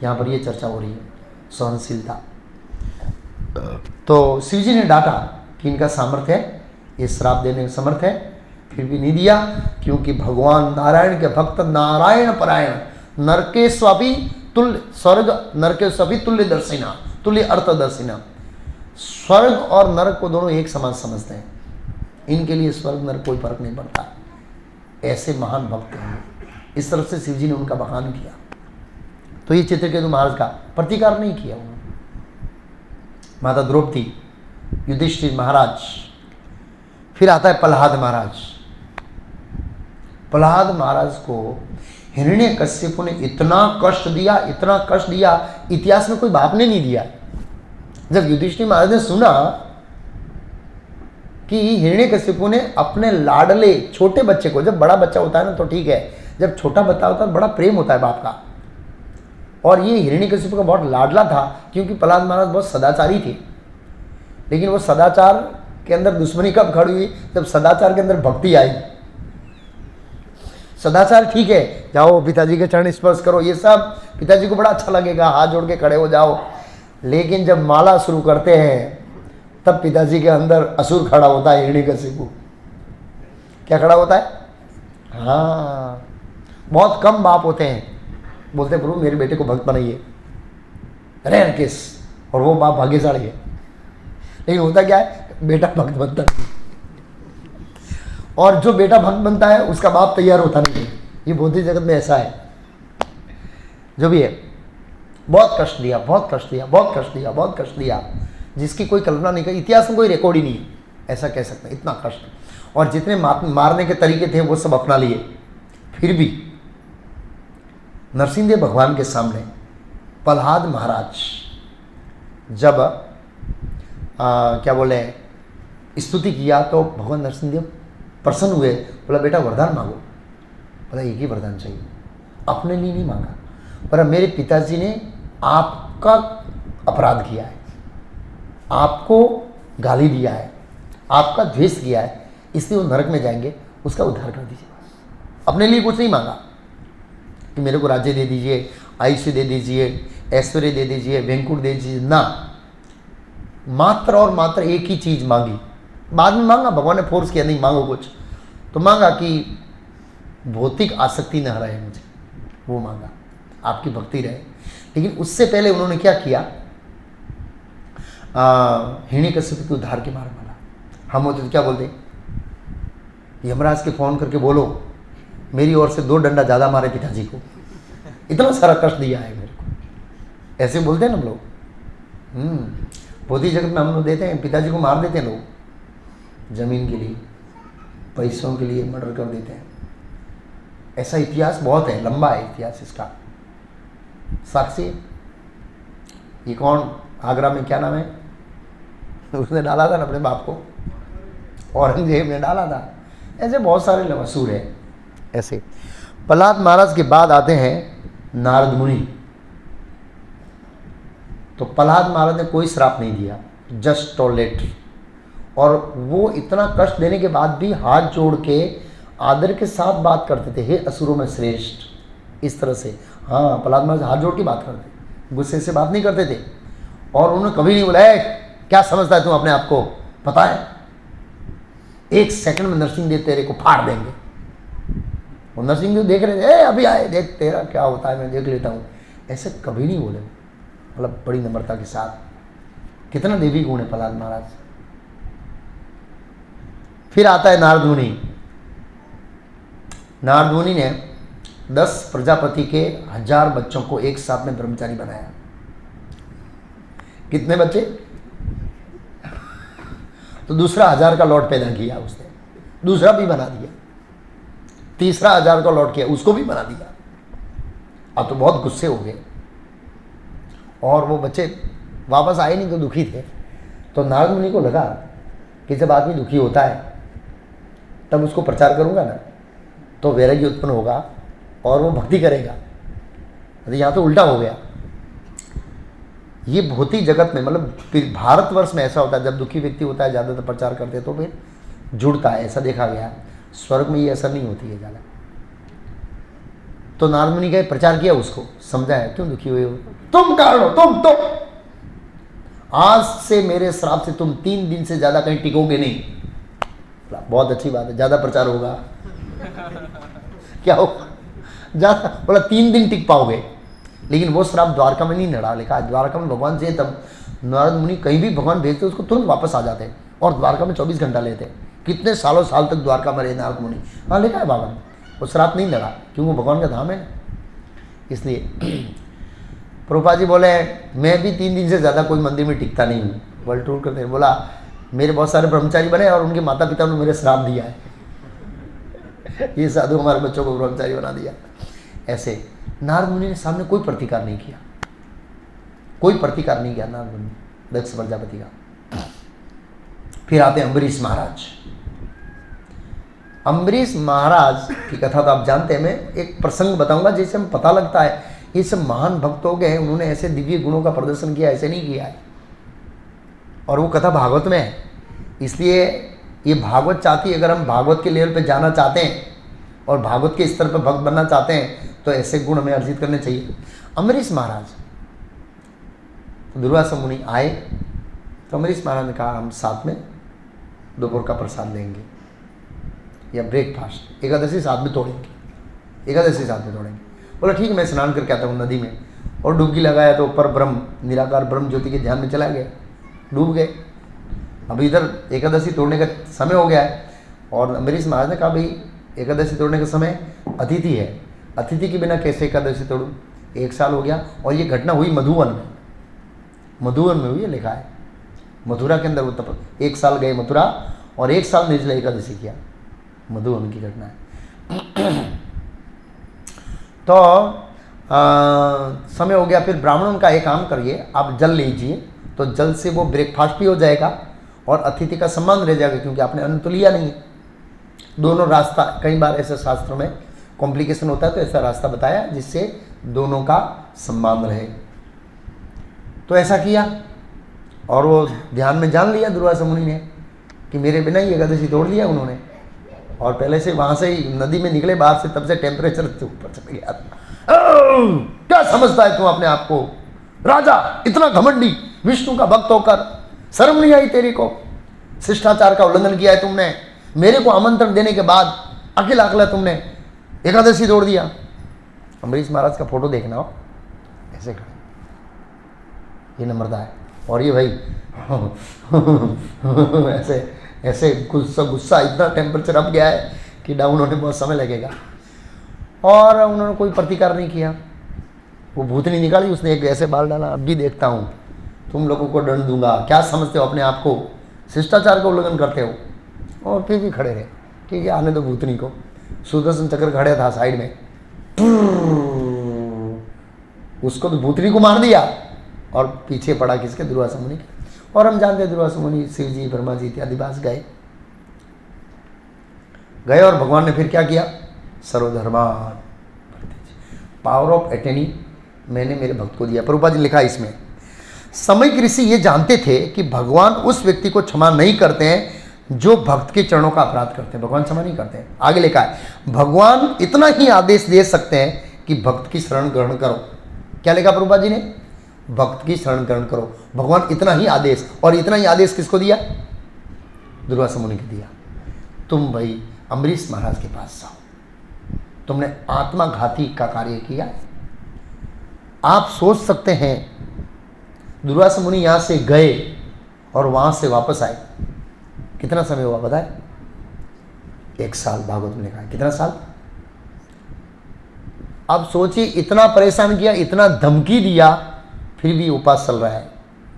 S1: यहाँ पर ये चर्चा हो रही है, सहनशीलता। तो शिव जी ने डांटा कि इनका सामर्थ्य है, ये श्राप देने में समर्थ है, फिर भी नहीं दिया क्योंकि भगवान नारायण के भक्त नारायण परायण, नरकेश्वपि तुल्य स्वर्ग नरकेश्वपि तुल्य दर्शिना, तुल्य अर्थदर्शिना। स्वर्ग और नरक को दोनों एक समान समझते हैं, इनके लिए स्वर्ग नरक कोई फर्क नहीं पड़ता। ऐसे महान भक्त हैं, इस तरफ से शिव जी ने उनका बखान किया। तो ये चित्रकेतु महाराज का प्रतिकार नहीं किया उन्होंने। माता द्रौपदी, युधिष्ठिर महाराज, फिर आता है प्रहलाद महाराज। प्रहलाद महाराज को हिरण्यकश्यप ने इतना कष्ट दिया, इतना कष्ट दिया, इतिहास में कोई बाप ने नहीं दिया। जब युधिष्ठिर महाराज ने सुना कि हिरण्यकश्यप ने अपने लाडले छोटे बच्चे को, जब बड़ा बच्चा होता है ना तो ठीक है, जब छोटा बच्चा होता है बड़ा प्रेम होता है बाप का, और ये हिरण्यकश्यप का बहुत लाडला था क्योंकि प्रहलाद महाराज बहुत सदाचारी थे। लेकिन वो सदाचार के अंदर दुश्मनी कब खड़ी हुई, जब सदाचार के अंदर भक्ति आई। सदाचार ठीक है, जाओ पिताजी के चरण स्पर्श करो, ये सब पिताजी को बड़ा अच्छा लगेगा, हाथ जोड़ के खड़े हो जाओ। लेकिन जब माला शुरू करते हैं तब पिताजी के अंदर असुर खड़ा होता है, हिरण्यकश्यप। क्या खड़ा होता है? हाँ, बहुत कम बाप होते हैं बोलते प्रभु मेरे बेटे को भक्त बनाइए, रेयर केस, और वो बाप भाग्यशाली है। लेकिन होता क्या है, बेटा भक्त बनता नहीं, और जो बेटा भक्त बनता है उसका बाप तैयार होता नहीं है। ये बौद्धिक जगत में ऐसा है। जो भी है, बहुत कष्ट दिया, बहुत कष्ट दिया, बहुत कष्ट दिया, बहुत कष्ट दिया, जिसकी कोई कल्पना नहीं करी, इतिहास में कोई रिकॉर्ड ही नहीं है, ऐसा कह सकते हैं, इतना कष्ट। और जितने मारने के तरीके थे वो सब अपना लिए, फिर भी नरसिंहदेव भगवान के सामने प्रहलाद महाराज जब क्या बोले स्तुति किया तो भगवान नरसिंहदेव प्रसन्न हुए। बोला बेटा वरदान मांगो। बोला एक ही वरदान चाहिए, अपने लिए नहीं मांगा, पर मेरे पिताजी ने आपका अपराध किया है, आपको गाली दिया है, आपका द्वेष किया है, इसलिए वो नरक में जाएंगे, उसका उद्धार कर दीजिए। बस अपने लिए कुछ नहीं मांगा कि मेरे को राज्य दे दीजिए, आयुष्य दे दीजिए, ऐश्वर्य दे दीजिए, वेंकुट दे दीजिए, ना, मात्र और मात्र एक ही चीज मांगी। बाद में मांगा, भगवान ने फोर्स किया नहीं मांगो कुछ, तो मांगा कि भौतिक आसक्ति न रहे मुझे, वो मांगा आपकी भक्ति रहे। लेकिन उससे पहले उन्होंने क्या किया, हिरण्यकश्यप के उद्धार के मार्ग मारा। हम होते तो क्या बोलते, यमराज के फोन करके बोलो मेरी ओर से 2 डंडा ज़्यादा मारे पिताजी को, इतना सारा कष्ट दिया है मेरे को, ऐसे बोलते हैं ना हम लोग। भौतिक जगत में हम लोग देते हैं, पिताजी को मार देते हैं लोग, जमीन के लिए, पैसों के लिए मर्डर कर देते हैं। ऐसा इतिहास बहुत है, लंबा है इतिहास इसका। साक्षी ये कौन, आगरा में क्या नाम है, उसने डाला था ना अपने बाप को, औरंगजेब ने डाला था। ऐसे बहुत सारे लवसूर है। ऐसे प्रहलाद महाराज के बाद आते हैं नारद मुनि। तो प्रहलाद महाराज ने कोई श्राप नहीं दिया, जस्ट टॉलरेट, और वो इतना कष्ट देने के बाद भी हाथ जोड़ के आदर के साथ बात करते थे, हे असुरों में श्रेष्ठ, इस तरह से। हाँ, प्रहलाद महाराज हाथ जोड़ के बात करते, गुस्से से बात नहीं करते थे। और उन्होंने कभी नहीं बोला क्या समझता है तुम अपने आप को, पता है 1 सेकंड में नरसिंहदेव तेरे को फाड़ देंगे। और नरसिंहदेव देख रहे थे, अभी आए, देख तेरा क्या होता है, मैं देख लेता हूँ, ऐसे कभी नहीं बोले, मतलब बड़ी नम्रता के साथ। कितना देवी गुण है प्रहलाद महाराज। फिर आता है नारद मुनि। नारद मुनि ने 10 प्रजापति के 1000 बच्चों को एक साथ में ब्रह्मचारी बनाया। कितने बच्चे, तो दूसरा 1000 का लॉट पैदा किया उसने, दूसरा भी बना दिया, तीसरा 1000 का लॉट किया, उसको भी बना दिया। अब तो बहुत गुस्से हो गए और वो बच्चे वापस आए नहीं तो दुखी थे। तो नारद मुनि को लगा कि जब आदमी दुखी होता है तब उसको प्रचार करूंगा ना तो वैराग्य उत्पन्न होगा और वो भक्ति करेगा। तो यहाँ तो उल्टा हो गया। ये भौतिक जगत में, मतलब भारतवर्ष में ऐसा होता है, जब दुखी व्यक्ति होता है ज़्यादातर प्रचार करते हैं तो फिर जुड़ता है, ऐसा देखा गया। स्वर्ग में ये असर नहीं होती है ज़्यादा। तो नारद मुनि का प्रचार किया, उसको समझाया क्यों दुखी हुए हो, तुम कारण हो, तुम आज से मेरे श्राप से तुम 3 दिन से ज़्यादा कहीं टिकोगे नहीं। बहुत अच्छी बात है, ज़्यादा प्रचार होगा। क्या होगा, ज़्यादा, बोला 3 दिन टिक पाओगे। लेकिन वो श्राप द्वारका में नहीं लड़ा, लिखा द्वारका में भगवान से तब नारद मुनि कहीं भी भगवान भेजते उसको तुरंत वापस आ जाते और द्वारका में 24 घंटा लेते। कितने सालों साल तक द्वारका में रहे नारद मुनि। हाँ लिखा है बाबा ने, वो श्राप नहीं लड़ा क्योंकि वो भगवान का धाम है। इसलिए प्रभुपाद जी बोले मैं भी 3 दिन से ज़्यादा कोई मंदिर में टिकता नहीं हूँ। वर्ल्ड टूर करते हैं, बोला मेरे बहुत सारे ब्रह्मचारी बने और उनके माता पिता ने मेरे श्राप दिया है। ये साधु हमारे बच्चों को ब्रह्मचारी बना दिया। ऐसे नारद मुनि ने सामने कोई प्रतिकार नहीं किया, कोई प्रतिकार नहीं किया नारद मुनि दक्ष प्रजापति का। फिर आते हैं अम्बरीश महाराज। अम्बरीश महाराज की कथा तो आप जानते हैं। मैं एक प्रसंग बताऊंगा जिससे हमें पता लगता है ये सब महान भक्त हो गए, उन्होंने ऐसे दिव्य गुणों का प्रदर्शन किया, ऐसे नहीं किया है। और वो कथा भागवत में है, इसलिए ये भागवत चाहती है। अगर हम भागवत के लेवल पे जाना चाहते हैं और भागवत के स्तर पर भक्त बनना चाहते हैं तो ऐसे गुण हमें अर्जित करने चाहिए। अम्बरीश महाराज, दुर्वासा मुनि आए तो अम्बरीश महाराज ने कहा हम साथ में दोपहर का प्रसाद लेंगे या ब्रेकफास्ट, एकादशी साथ में तोड़ेंगे, एकादशी साथ में तोड़ेंगे। बोला ठीक है, मैं स्नान करके आता हूँ नदी में। और डुबकी लगाया तो ऊपर ब्रह्म निराकार ब्रह्म ज्योति के ध्यान में चला गया, डूब गए। अब इधर एकादशी तोड़ने का समय हो गया है और अम्बरीश महाराज ने कहा भाई एकादशी तोड़ने का समय अतिथि है, अतिथि के बिना कैसे एकादशी तोड़ूं। 1 साल हो गया और ये घटना हुई मधुवन में, मधुवन में हुई है, लिखा है मथुरा के अंदर। वो 1 साल गए मथुरा और 1 साल निर्जला एकादशी किया, मधुवन की घटना है। तो समय हो गया। फिर ब्राह्मणों का एक काम करिए, आप जल लीजिए, तो जल से वो ब्रेकफास्ट भी हो जाएगा और अतिथि का सम्मान रह जाएगा, क्योंकि आपने अन्न तो लिया नहीं है। दोनों रास्ता, कई बार ऐसे शास्त्रों में कॉम्प्लिकेशन होता है, तो ऐसा रास्ता बताया जिससे दोनों का सम्मान रहे। तो ऐसा किया और वो ध्यान में जान लिया दुर्वासा मुनि ने कि मेरे बिना ही एकादशी तोड़ दिया उन्होंने। और पहले से वहाँ से ही नदी में निकले बाहर से, तब से टेम्परेचर ऊपर चले गया था। क्या समझता है तू अपने आप को, राजा इतना घमंडी, विष्णु का भक्त होकर शर्म नहीं आई तेरे को? शिष्टाचार का उल्लंघन किया है तुमने, मेरे को आमंत्रण देने के बाद अकेला अकेला तुमने एकादशी तोड़ दिया। अम्बरीश महाराज का फोटो देखना हो, ऐसे खड़े, ये नम्रता है। और ये भाई ऐसे ऐसे गुस्सा इतना टेम्परेचर अप गया है कि डाउन होने में बहुत समय लगेगा। और उन्होंने कोई प्रतिकार नहीं किया। वो भूतनी निकाली, उसने एक ऐसे बाल डाला, अब भी देखता हूँ तुम लोगों को दंड दूंगा, क्या समझते हो अपने आप को, शिष्टाचार का उल्लंघन करते हो। और फिर भी खड़े रहे, ठीक है आने दो भूतनी को। सुदर्शन चक्र खड़े था साइड में, उसको तो भूतनी को मार दिया और पीछे पड़ा किसके, दुर्वासा मुनि के। और हम जानते हैं दुर्वासा मुनि, शिव जी, ब्रह्मा जी इत्यादि पास गए और भगवान ने फिर क्या किया, सर्वधर्मान पावर ऑफ एटर्नी मैंने मेरे भक्त को दिया। प्रभुपाद जी लिखा इसमें, समयिक ऋषि ये जानते थे कि भगवान उस व्यक्ति को क्षमा नहीं करते हैं जो भक्त के चरणों का अपराध करते हैं। भगवान क्षमा नहीं करते हैं। आगे लिखा है, भगवान इतना ही आदेश दे सकते हैं कि भक्त की शरण ग्रहण करो। क्या लिखा प्रभुपाद जी ने, भक्त की शरण ग्रहण करो। भगवान इतना ही आदेश, और इतना ही आदेश किसको दिया, दुर्वासा मुनि को दिया। तुम भाई अम्बरीश महाराज के पास जाओ, तुमने आत्माघाती का कार्य किया। आप सोच सकते हैं दुर्वासा मुनि यहाँ से गए और वहाँ से वापस आए, कितना समय हुआ बताए, 1 साल। भागवत में लिखा है कितना साल। अब सोचिए, इतना परेशान किया, इतना धमकी दिया, फिर भी उपवास चल रहा है।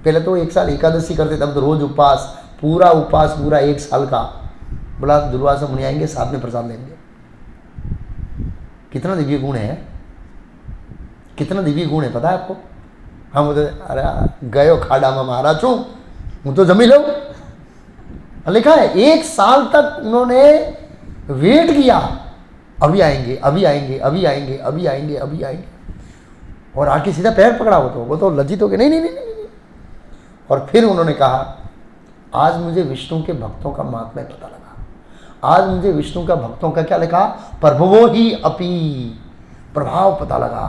S1: पहले तो 1 साल एकादशी करते, तब तो रोज उपवास, पूरा 1 साल का। बोला दुर्वासा मुनि आएंगे, साथ में प्रसाद लेंगे। कितना दिव्य गुण है, कितना दिव्य गुण है पता है आपको। हम बोलते अरे गयो खाड़ा में महाराज छू, हूँ तो जमी लो। लिखा है 1 साल तक उन्होंने वेट किया, अभी आएंगे, अभी आएंगे, अभी आएंगे, अभी आएंगे, अभी आएंगे। और आके सीधा पैर पकड़ा वो तो लज्जित हो गए, नहीं नहीं नहीं नहीं। और फिर उन्होंने कहा, आज मुझे विष्णु के भक्तों का महात्म्य पता लगा। आज मुझे विष्णु का भक्तों का क्या लिखा, प्रभवो ही अपी, प्रभाव पता लगा,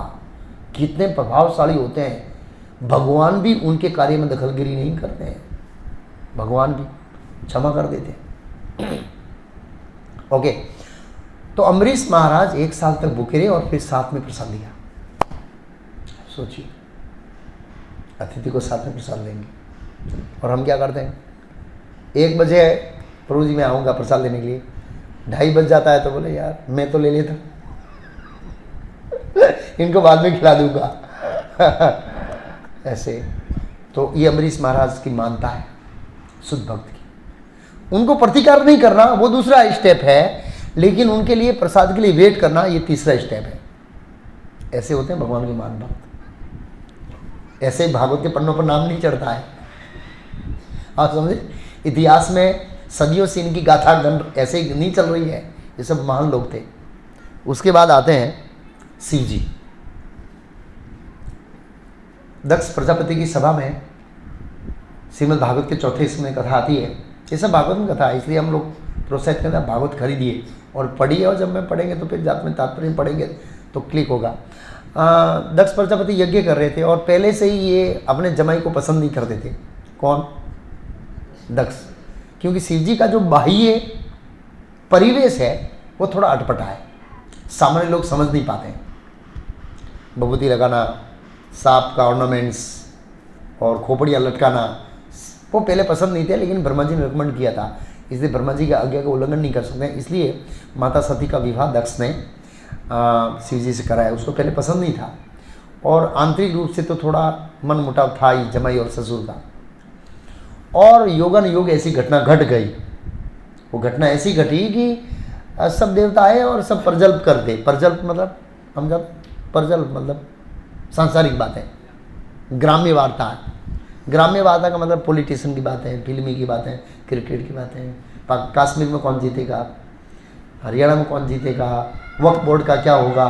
S1: कितने प्रभावशाली होते हैं। भगवान भी उनके कार्य में दखलगिरी नहीं करते हैं, भगवान भी क्षमा कर देते हैं। ओके, तो अम्बरीश महाराज 1 साल तक भूखे रहे और फिर साथ में प्रसाद लिया। सोचिए, अतिथि को साथ में प्रसाद लेंगे, और हम क्या करते हैं, 1 बजे प्रभु जी मैं आऊँगा प्रसाद लेने के लिए, 2:30 बज जाता है तो बोले यार मैं तो ले लेता, इनको बाद में खिला दूंगा। ऐसे तो ये अम्बरीश महाराज की मानता है शुद्ध भक्त की। उनको प्रतिकार नहीं करना वो दूसरा स्टेप है, लेकिन उनके लिए प्रसाद के लिए वेट करना ये तीसरा स्टेप है। ऐसे होते हैं भगवान के मान भक्त। ऐसे भागवत के पन्नों पर नाम नहीं चढ़ता है, आप समझे। इतिहास में सदियों से इनकी गाथा गण ऐसे ही नहीं चल रही है, ये सब महान लोग थे। उसके बाद आते हैं शिव जी। दक्ष प्रजापति की सभा में श्रीमद् भागवत के 4थे इसमें कथा आती है। ये सब भागवत में कथा है, इसलिए हम लोग प्रोत्साहित करते हैं भागवत खरीदिए और पढ़िए, और जब मैं पढ़ेंगे तो फिर जात में तात्पर्य पढ़ेंगे तो क्लिक होगा। दक्ष प्रजापति यज्ञ कर रहे थे और पहले से ही ये अपने जमाई को पसंद नहीं करते थे। कौन? दक्ष। क्योंकि शिव जी का जो बाह्य परिवेश है वो थोड़ा अटपटा है, सामान्य लोग समझ नहीं पाते हैं। बबूती लगाना, सांप का ऑर्नामेंट्स और खोपड़ियाँ लटकाना, वो पहले पसंद नहीं थे, लेकिन ब्रह्मा जी ने रिकमेंड किया था, इसलिए ब्रह्मा जी की आज्ञा का उल्लंघन नहीं कर सकते, इसलिए माता सती का विवाह दक्ष ने शिव जी से कराया। उसको पहले पसंद नहीं था, और आंतरिक रूप से तो थोड़ा मन मुटाव था ही जमाई और ससुर का। और योगन योग ऐसी घटना घट गई। वो घटना ऐसी घटी कि सब देवता आए और सब प्रजल्प कर दे। प्रजल्प मतलब हम जब प्रजल मतलब सांसारिक बातें, ग्राम्य वार्ता है। ग्राम्य वार्ता का मतलब पॉलिटिशियन की बातें, फिल्मी की बातें, क्रिकेट की बातें, कश्मीर में कौन जीतेगा, हरियाणा में कौन जीतेगा, वक्फ बोर्ड का क्या होगा,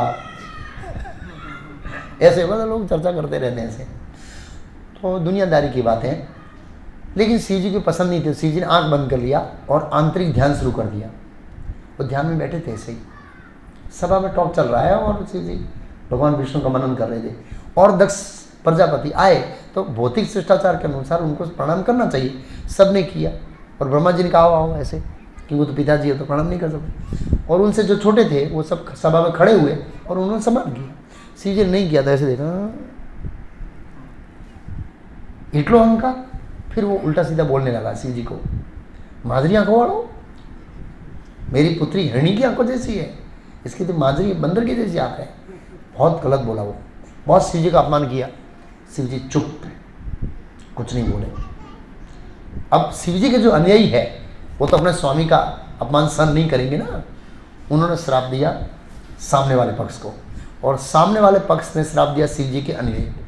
S1: ऐसे मतलब लोग चर्चा करते रहते हैं ऐसे। तो दुनियादारी की बातें। लेकिन शिव जी को पसंद नहीं थी। शिव जी ने आंख बंद कर लिया और आंतरिक ध्यान शुरू कर दिया। वो ध्यान में बैठे थे ऐसे ही, सभा में टॉक चल रहा है और शिव जी भगवान विष्णु का मनन कर रहे थे। और दक्ष प्रजापति आए तो भौतिक शिष्टाचार के अनुसार उनको प्रणाम करना चाहिए, सबने किया। और ब्रह्मा जी ने कहा हुआ ऐसे कि वो तो पिताजी है तो प्रणाम नहीं कर सकते। और उनसे जो छोटे थे वो सब सभा में खड़े हुए और उन्होंने सम्मान किया। शिव जी ने नहीं किया था, ऐसे देखा इटलो अहंकार। फिर वो उल्टा सीधा बोलने लगा शिव जी को, माधुरी आंखों वालों, मेरी पुत्री हिरणी की आंखों जैसी है, इसकी तो माधुरी बंदर की जैसी आंख है। बहुत गलत बोला वो, बहुत शिव जी का अपमान किया। शिव जी चुप, कुछ नहीं बोले। अब शिव जी के जो अनुयायी है वो तो अपने स्वामी का अपमान सहन नहीं करेंगे ना। उन्होंने श्राप दिया सामने वाले पक्ष को, और सामने वाले पक्ष ने श्राप दिया शिव जी के अनुयायी को।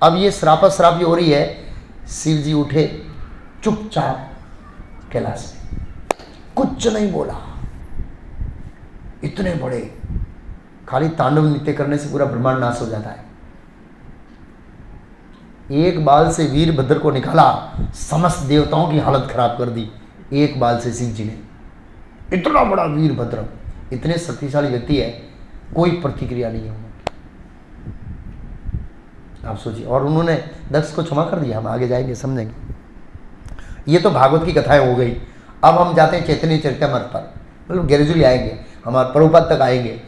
S1: अब ये श्राप ये हो रही है। शिव जी उठे चुपचाप कैलाश में, कुछ नहीं बोला। इतने बड़े, खाली तांडव नृत्य करने से पूरा ब्रह्मांड नाश हो जाता है। एक बाल से वीरभद्र को निकाला, समस्त देवताओं की हालत खराब कर दी एक बाल से शिव जी ने। इतना बड़ा वीरभद्र, इतने शक्तिशाली व्यक्ति है, कोई प्रतिक्रिया नहीं है उनकी। आप सोचिए। और उन्होंने दक्ष को क्षमा कर दिया। हम आगे जाएंगे समझेंगे। ये तो भागवत की कथाएं हो गई। अब हम जाते हैं चैतन्य चरितमृत पर, मतलब ग्रेजुअली आएंगे, हमारे प्रभुपाद तक आएंगे।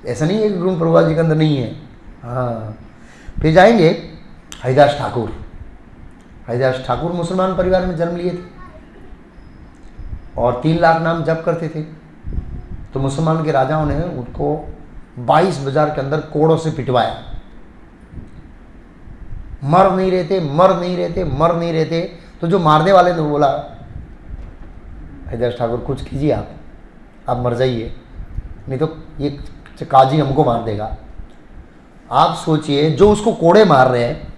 S1: ऐसा नहीं है कि गुरु प्रभुपाद जी के अंदर नहीं है। हाँ, फिर जाएंगे हरिदास ठाकुर। हरिदास ठाकुर मुसलमान परिवार में जन्म लिए थे और 3 लाख नाम जप करते थे। तो मुसलमान के राजाओं ने उनको 22 बाजार के अंदर कोड़ों से पिटवाया। मर नहीं रहते। तो जो मारने वाले ने बोला, हरिदास ठाकुर कुछ कीजिए, आप मर जाइए, नहीं तो ये काजी हमको मार देगा। आप सोचिए, जो उसको कोड़े मार रहे हैं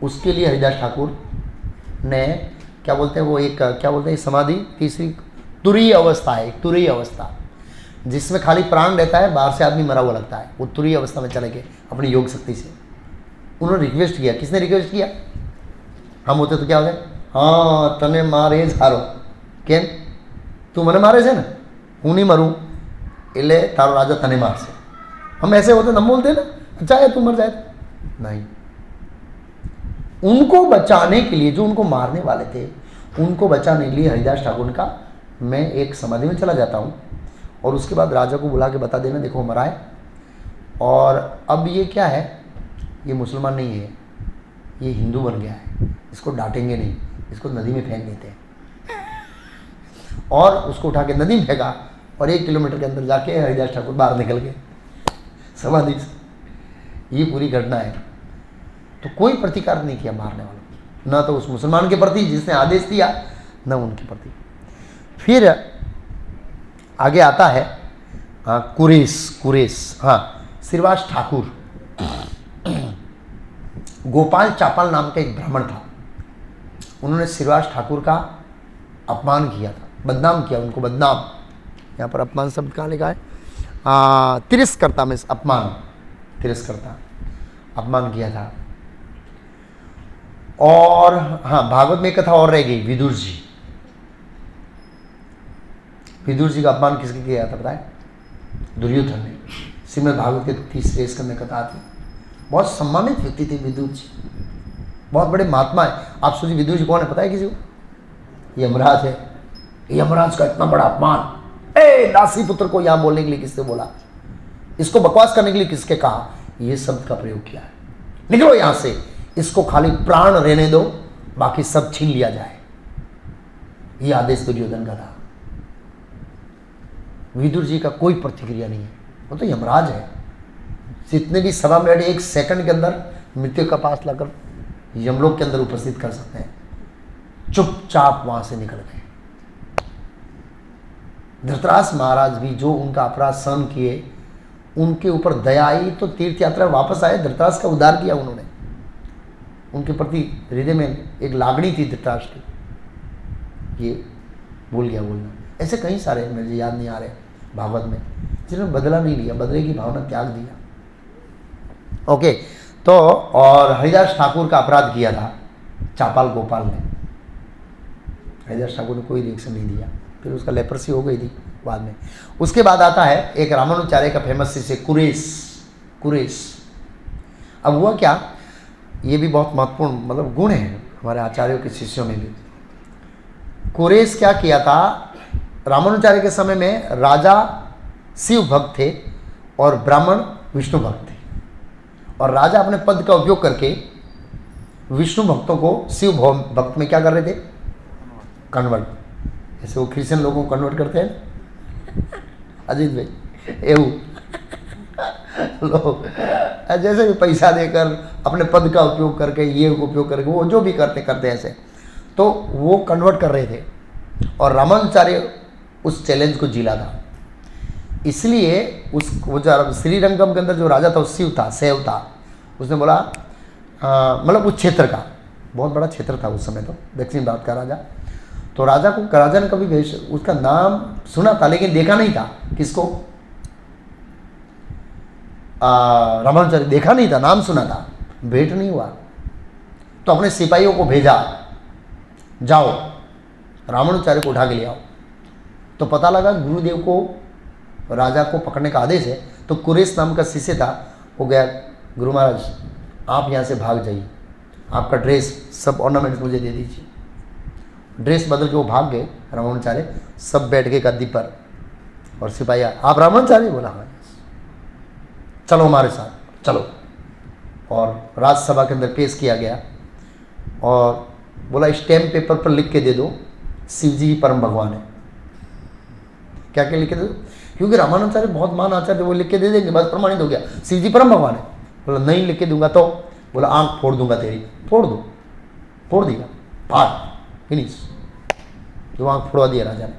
S1: उसके लिए हरिदास ठाकुर ने क्या बोलते हैं वो, एक क्या बोलते हैं समाधि, तीसरी तुरीय अवस्था है, एक तुरीय अवस्था जिसमें खाली प्राण रहता है, बाहर से आदमी मरा हुआ लगता है। वो तुरीय अवस्था में चले गए अपनी योग शक्ति से। उन्होंने रिक्वेस्ट किया। किसने रिक्वेस्ट किया? हम होते तो क्या होते, हाँ तने मारे हारो, केम तू મને મારે છે ને, હું नहीं मरूँ એટલે તારો राजा तने मारसे। हम ऐसे होते हम बोलते ना, चाहे तू मर जाए। नहीं, उनको बचाने के लिए, जो उनको मारने वाले थे उनको बचाने के लिए हरिदास ठाकुर का, मैं एक समाधि में चला जाता हूँ और उसके बाद राजा को बुला के बता देना, देखो मरा है और अब ये क्या है, ये मुसलमान नहीं है, ये हिंदू बन गया है, इसको डांटेंगे नहीं, इसको नदी में फेंक देते हैं। और उसको उठा के नदी में फेंका और 1 किलोमीटर के अंदर जाके हरिदास ठाकुर बाहर निकल गए समाधि से। ये पूरी घटना है। तो कोई प्रतिकार नहीं किया मारने वालों, ना तो उस मुसलमान के प्रति जिसने आदेश दिया, न उनके प्रति। फिर आगे आता है कुरेश, हाँ श्रीवास ठाकुर। गोपाल चापाल नाम का एक ब्राह्मण था। उन्होंने श्रीवास ठाकुर का अपमान किया था, बदनाम किया उनको, बदनाम, यहाँ पर अपमान शब्द कहाँ लिखा है, तिरस्कर्ता में अपमान, तिरस्कर्ता, अपमान किया था। और हाँ, भागवत में एक कथा और रह गई, विदुर जी। विदुर जी का अपमान किसके किया था पता है? दुर्योधन ने। श्रीमद् भागवत के 30 स्कंद में कथा आती। बहुत सम्मानित व्यक्ति थे विदुर जी, बहुत बड़े महात्मा है। आप सोचिए विदुर जी कौन है पता है किसी को? यमराज है। यमराज का इतना बड़ा अपमान, दासी पुत्र को यहां बोलने के लिए किसने बोला, इसको बकवास करने के लिए किसके कहा, ये शब्द का प्रयोग किया है, निकलो यहां से, इसको खाली प्राण रहने दो, बाकी सब छीन लिया जाए। ये आदेश दुर्योधन का था। विदुर जी का कोई प्रतिक्रिया नहीं है, वो तो यमराज है। जितने भी सभा में बैठे 1 सेकंड के अंदर मृत्यु का पास लाकर यमलोक के अंदर उपस्थित कर सकते हैं। चुपचाप वहां से निकल गए। धृतराष्ट्र महाराज भी जो उनका अपराध सहन किए, उनके ऊपर दया आई तो तीर्थ यात्रा वापस आए, धृतराष्ट्र का उद्धार किया उन्होंने। उनके प्रति हृदय में एक लागणी थी धृतराष्ट्र की, ये भूल गया बोलना। ऐसे कई सारे मुझे याद नहीं आ रहे भागवत में जिन्होंने बदला नहीं लिया, बदले की भावना त्याग दिया। ओके, तो और हरिदास ठाकुर का अपराध किया था चापाल गोपाल ने। हरिदास ठाकुर ने कोई रिएक्शन नहीं दिया, फिर उसका लेप्रसी हो गई थी बाद में। उसके बाद आता है एक रामानुचार्य का फेमस शिष्य कुरेश। अब हुआ क्या, ये भी बहुत महत्वपूर्ण मतलब गुण है हमारे आचार्यों के शिष्यों में भी। कुरेश क्या किया था, रामानुचार्य के समय में राजा शिव भक्त थे और ब्राह्मण विष्णु भक्त थे, और राजा अपने पद का उपयोग करके विष्णु भक्तों को शिव भक्त में क्या कर रहे थे, कन्वर्ट। जैसे वो क्रिश्चियन लोगों को कन्वर्ट करते हैं अजीत भाई, एवं लोग जैसे भी पैसा देकर अपने पद का उपयोग करके, ये उपयोग करके, वो जो भी करते ऐसे, तो वो कन्वर्ट कर रहे थे। और रामानुचार्य उस चैलेंज को जीला था, इसलिए वो जो श्रीरंगम के अंदर जो राजा था, शिव था, शैव था, उसने बोला मतलब उस क्षेत्र का बहुत बड़ा क्षेत्र था उस समय, तो दक्षिण भारत का राजा। तो राजा ने कभी उसका नाम सुना था लेकिन देखा नहीं था। किसको? रामानुचार्य देखा नहीं था, नाम सुना था, भेंट नहीं हुआ। तो अपने सिपाहियों को भेजा, जाओ रामानुचार्य को उठा के ले आओ। तो पता लगा गुरुदेव को राजा को पकड़ने का आदेश है। तो कुरेश नाम का शिष्य था, वो गया, गुरु महाराज आप यहाँ से भाग जाइए, आपका ड्रेस सब ऑर्नामेंट्स मुझे दे दीजिए। ड्रेस बदल के वो भाग गए रामानुचार्य, सब बैठ गए गद्दी पर, और सिपाही आप रामानुचार्य? बोला हाँ, चलो हमारे साथ चलो। और राज्यसभा के अंदर पेश किया गया और बोला स्टैम्प पेपर पर लिख के दे दो शिव जी परम भगवान है। क्या क्या लिख के दे दो? क्योंकि रामानुचार्य बहुत मान आचार्य, वो लिख के दे देंगे, बस प्रमाणित हो गया शिव जी परम भगवान है। बोला नहीं लिख के दूंगा तो? बोला आंख फोड़ दूंगा तेरी। फोड़ दो, फोड़ दिया, फाड़, फिनिश। जो आंख फोड़वा दिया राजा ने।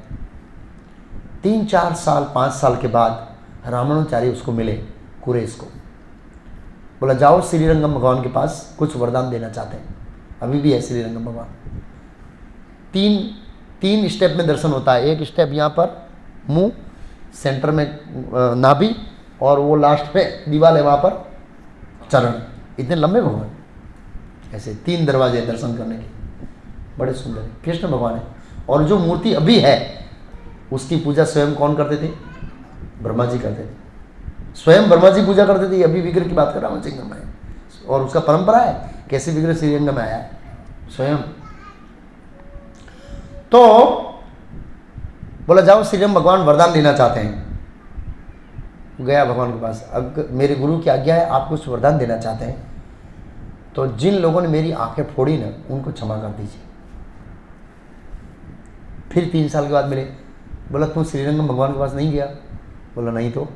S1: 3-4 साल 5 साल के बाद रामानुचार्य उसको मिले, कुरेश को। बोला जाओ श्रीरंगम भगवान के पास, कुछ वरदान देना चाहते हैं। अभी भी है श्रीरंगम भगवान। 3 स्टेप में दर्शन होता है। एक स्टेप यहाँ पर मुंह, सेंटर में नाभि, और वो लास्ट पे दीवाल है वहाँ पर चरण। इतने लंबे भगवान, ऐसे 3 दरवाजे दर्शन करने के, बड़े सुंदर है। कृष्ण भगवान है। और जो मूर्ति अभी है उसकी पूजा स्वयं कौन करते थे? ब्रह्मा जी करते थे। स्वयं ब्रह्मा जी पूजा करते थे। अभी विग्रह की बात कर रहा हूँ सिंगम में, और उसका परंपरा है कैसे विग्रह श्रीरंगम में आया है स्वयं। तो बोला जाओ श्रीरंग भगवान वरदान देना चाहते हैं। गया भगवान के पास, अब मेरे गुरु की आज्ञा है, आप कुछ वरदान देना चाहते हैं तो जिन लोगों ने मेरी आंखें फोड़ी ना उनको क्षमा कर दीजिए। फिर 3 साल के बाद मिले। बोला तुम श्रीरंगम भगवान के पास नहीं गया? बोला नहीं। तो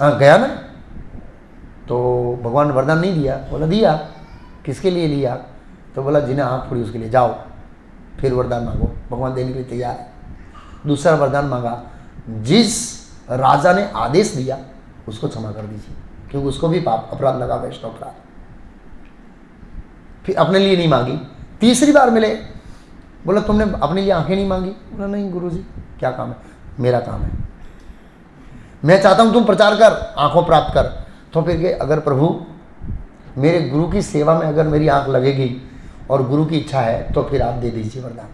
S1: हाँ गया ना, तो भगवान ने वरदान नहीं दिया? बोला दिया। किसके लिए लिया? तो बोला जिन्हें आँख फोड़ी उसके लिए। जाओ फिर वरदान मांगो, भगवान देने के लिए तैयार है। दूसरा वरदान मांगा, जिस राजा ने आदेश दिया उसको क्षमा कर दीजिए, क्योंकि उसको भी पाप अपराध लगा, वैष्णव अपराध। फिर अपने लिए नहीं मांगी। तीसरी बार मिले, बोला तुमने अपने लिए आंखें नहीं मांगी? बोला नहीं गुरुजी, क्या काम है? मेरा काम है, मैं चाहता हूं तुम प्रचार कर, आंखों प्राप्त कर। तो फिर के अगर प्रभु मेरे गुरु की सेवा में अगर मेरी आंख लगेगी और गुरु की इच्छा है तो फिर आप दे दीजिए वरदान।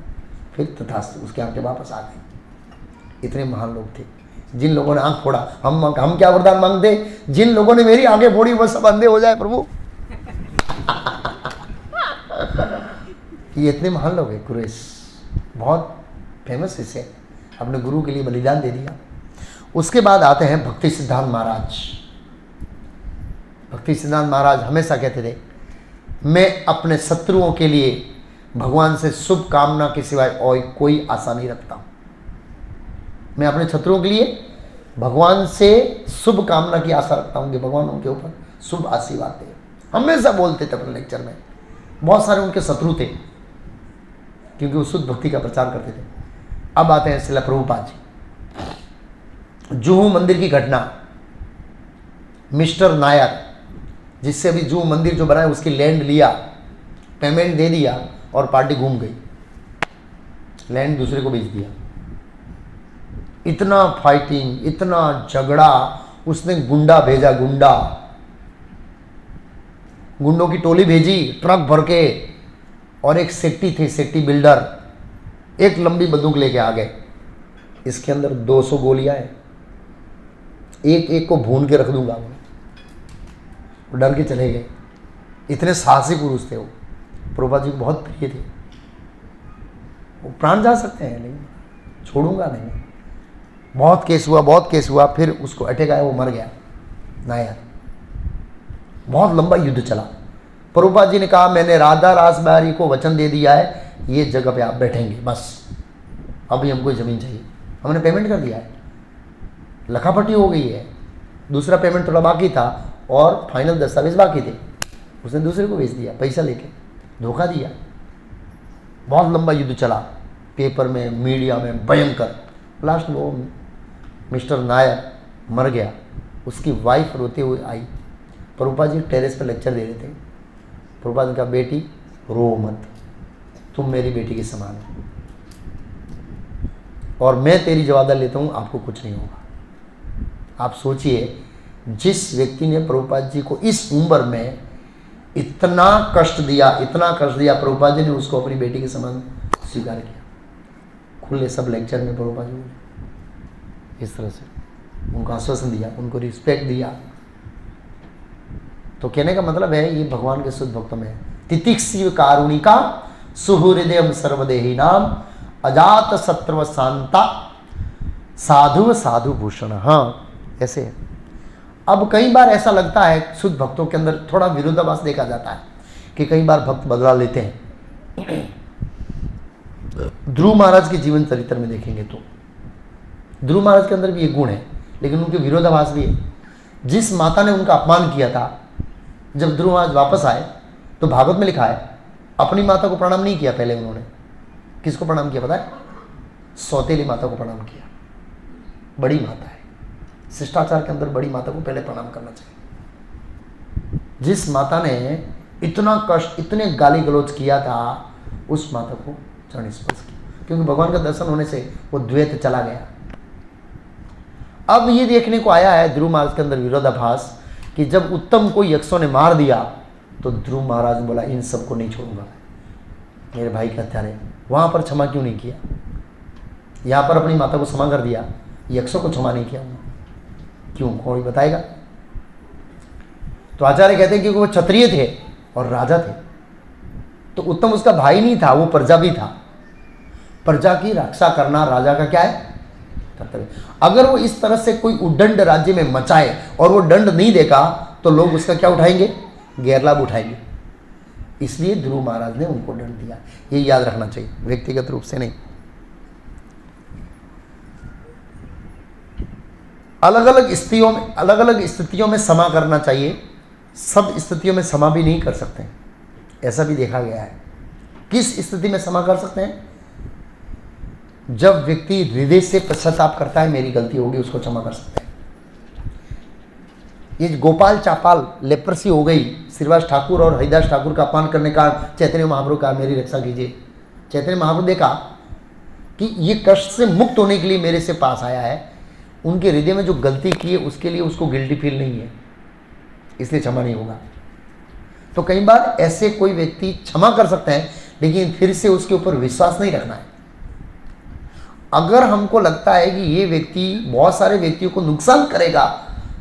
S1: फिर तथास्तु, उसके आंखें वापस आ गई। इतने महान लोग थे जिन लोगों ने आंख फोड़ा। हम क्या वरदान मांगते? जिन लोगों ने मेरी आंखें फोड़ी वो सब अंधे हो जाए प्रभु। ये इतने महान लोग हैं। कुरेश बहुत फेमस शिष्य, अपने गुरु के लिए बलिदान दे दिया। उसके बाद आते हैं भक्ति सिद्धांत महाराज। भक्ति सिद्धांत महाराज हमेशा कहते थे मैं अपने शत्रुओं के लिए भगवान से शुभ कामना के सिवाय और कोई आशा नहीं रखता हूं। मैं अपने शत्रुओं के लिए भगवान से शुभ कामना की आशा रखता हूं कि भगवान उनके ऊपर शुभ आशीर्वाद दे। हमेशा बोलते थे अपने लेक्चर में। बहुत सारे उनके शत्रु थे क्योंकि वो शुद्ध भक्ति का प्रचार करते थे। अब आते हैं श्रील प्रभुपाद जी। जुहू मंदिर की घटना मिस्टर नायर, जिससे अभी जो मंदिर जो बनाया उसकी लैंड लिया, पेमेंट दे दिया और पार्टी घूम गई, लैंड दूसरे को बेच दिया। इतना फाइटिंग, इतना झगड़ा, उसने गुंडा भेजा, गुंडों की टोली भेजी ट्रक भर के, और एक सेट्टी थे, सेट्टी बिल्डर, एक लंबी बंदूक लेके आ गए, इसके अंदर 200 गोलियां हैं, एक एक को भून के रख दूंगा। वो डर के चले गए। इतने साहसी पुरुष थे वो, प्रभुपाद जी को बहुत प्रिय थे। वो प्राण जा सकते हैं लेकिन छोड़ूंगा नहीं। बहुत केस हुआ, फिर उसको अटैक आया, वो मर गया नायर। बहुत लंबा युद्ध चला। प्रभुपाद जी ने कहा मैंने राधा रास बिहारी को वचन दे दिया है, ये जगह पे आप बैठेंगे बस, अभी हमको ज़मीन चाहिए, हमने पेमेंट कर दिया है, लखापट्टी हो गई है, दूसरा पेमेंट थोड़ा बाकी था और फाइनल दस्तावेज बाकी थे, उसने दूसरे को बेच दिया, पैसा लेके धोखा दिया। बहुत लंबा युद्ध चला, पेपर में, मीडिया में, भयंकर। लास्ट वो मिस्टर नायर मर गया। उसकी वाइफ रोते हुए आई, प्रभुपाद जी टेरेस पर लेक्चर दे रहे थे। प्रभुपाद ने कहा बेटी रो मत, तुम मेरी बेटी के समान हो और मैं तेरी जवाबदारी लेता हूँ, आपको कुछ नहीं होगा। आप सोचिए, जिस व्यक्ति ने प्रभुपाद जी को इस उम्र में इतना कष्ट दिया, प्रभुपाद जी ने उसको अपनी बेटी के समान स्वीकार किया। खुले सब लेक्चर में प्रभुपाद जी ने इस तरह से उनको आश्वासन दिया, उनको रिस्पेक्ट दिया। तो कहने का मतलब है ये भगवान के शुद्ध भक्तों में है। तितिक्षिव कारुणिका सुहृदयम सर्वदेही नाम अजात शत्रु शांता साधु साधु भूषण। हाँ, ऐसे है। अब कई बार ऐसा लगता है शुद्ध भक्तों के अंदर थोड़ा विरोधाभास देखा जाता है कि कई बार भक्त बदला लेते हैं। ध्रुव महाराज के जीवन चरित्र में देखेंगे तो ध्रुव महाराज के अंदर भी ये गुण है, लेकिन उनके विरोधाभास भी है। जिस माता ने उनका अपमान किया था, जब ध्रुव महाराज वापस आए तो भागवत में लिखा है अपनी माता को प्रणाम नहीं किया। पहले उन्होंने किसको प्रणाम किया पता है? सौतेली माता को प्रणाम किया। बड़ी माता है, शिष्टाचार के अंदर बड़ी माता को पहले प्रणाम करना चाहिए। जिस माता ने इतना कष्ट, इतने गाली गलौज किया था, उस माता को चरण स्पर्श किया, क्योंकि भगवान का दर्शन होने से वो द्वैत चला गया। अब ये देखने को आया है ध्रुव महाराज के अंदर विरोधाभास कि जब उत्तम को यक्षों ने मार दिया तो ध्रुव महाराज ने बोला इन सबको नहीं छोड़ूंगा, मेरे भाई के हत्यारे। वहां पर क्षमा क्यों नहीं किया? यहां पर अपनी माता को क्षमा कर दिया, यक्षों को क्षमा नहीं किया। क्यों? कोई बताएगा? तो आचार्य कहते हैं क्योंकि वो क्षत्रिय थे और राजा थे, तो उत्तम उसका भाई नहीं था, वो प्रजा भी था। प्रजा की रक्षा करना राजा का क्या है? कर्तव्य। अगर वो इस तरह से कोई उद्दंड राज्य में मचाए और वो दंड नहीं देगा तो लोग उसका क्या उठाएंगे? गैरलाभ उठाएंगे। इसलिए ध्रुव महाराज ने उनको दंड दिया। ये याद रखना चाहिए, व्यक्तिगत रूप से नहीं। अलग अलग स्थितियों में क्षमा करना चाहिए। सब स्थितियों में क्षमा भी नहीं कर सकते, ऐसा भी देखा गया है। किस स्थिति में क्षमा कर सकते हैं? जब व्यक्ति हृदय से पश्चाताप करता है मेरी गलती होगी, उसको क्षमा कर सकते हैं। ये गोपाल चापाल लेप्रसी हो गई, श्रीवास ठाकुर और हरिदास ठाकुर का अपमान करने का चैतन्य महाप्रभु का मेरी रक्षा कीजिए। चैतन्य महाप्रभु देखा कि ये कष्ट से मुक्त होने के लिए मेरे से पास आया है, उनके हृदय में जो गलती की है उसके लिए उसको गिल्टी फील नहीं है, इसलिए क्षमा नहीं होगा। तो कई बार ऐसे कोई व्यक्ति क्षमा कर सकते हैं, लेकिन फिर से उसके ऊपर विश्वास नहीं रखना है। अगर हमको लगता है कि ये व्यक्ति बहुत सारे व्यक्तियों को नुकसान करेगा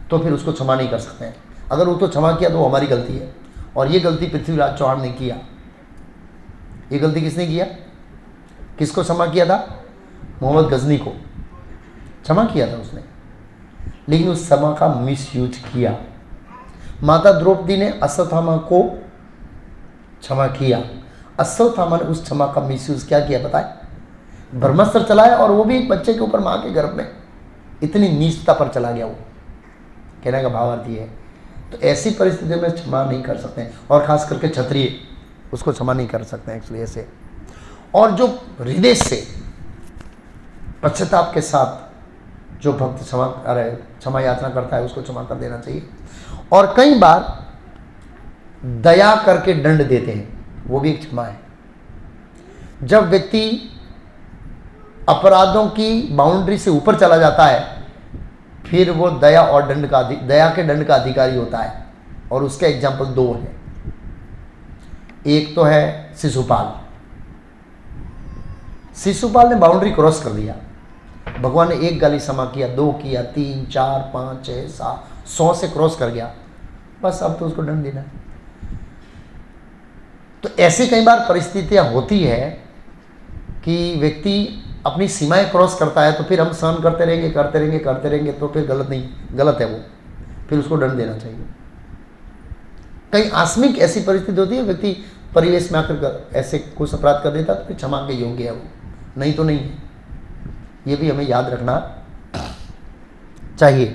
S1: तो फिर उसको क्षमा नहीं कर सकते हैं। अगर वो तो क्षमा किया तो हमारी गलती है, और ये गलती पृथ्वीराज चौहान ने किया। ये गलती किसने किया? किसको क्षमा किया था? मोहम्मद गजनी को क्षमा किया था उसने, लेकिन उस क्षमा का मिसयूज किया। माता द्रौपदी ने अश्वत्थामा को क्षमा किया, अश्वत्थामा ने उस क्षमा का मिसयूज क्या किया पता है? ब्रह्मास्त्र चलाया, और वो भी एक बच्चे के ऊपर, माँ के गर्भ में। इतनी नीचता पर चला गया वो। कहने का भावार्थ ये है। तो ऐसी परिस्थितियों में क्षमा नहीं कर सकते हैं, और खास करके क्षत्रिय उसको क्षमा नहीं कर सकते हैं एक्चुअली ऐसे। और जो हृदय से पश्चाताप के साथ जो भक्त क्षमा याचना करता है उसको क्षमा कर देना चाहिए। और कई बार दया करके दंड देते हैं, वो भी एक क्षमा है। जब व्यक्ति अपराधों की बाउंड्री से ऊपर चला जाता है, फिर वो दया के दंड का अधिकारी होता है। और उसके एग्जाम्पल दो है। एक तो है शिशुपाल। शिशुपाल ने बाउंड्री क्रॉस कर दिया। भगवान ने एक गाली क्षमा किया, 2 किया, 3, 4, 5, 6, 7, 100 से क्रॉस कर गया, बस अब तो उसको दंड देना है। तो ऐसी कई बार परिस्थितियां होती है कि व्यक्ति अपनी सीमाएं क्रॉस करता है, तो फिर हम सहन करते रहेंगे, तो फिर गलत है वो, फिर उसको दंड देना चाहिए। कहीं आकस्मिक ऐसी परिस्थिति होती है, व्यक्ति परिवेश में आकर ऐसे कुछ अपराध कर देता, तो फिर क्षमा के योग्य है वो, नहीं तो नहीं है। ये भी हमें याद रखना चाहिए।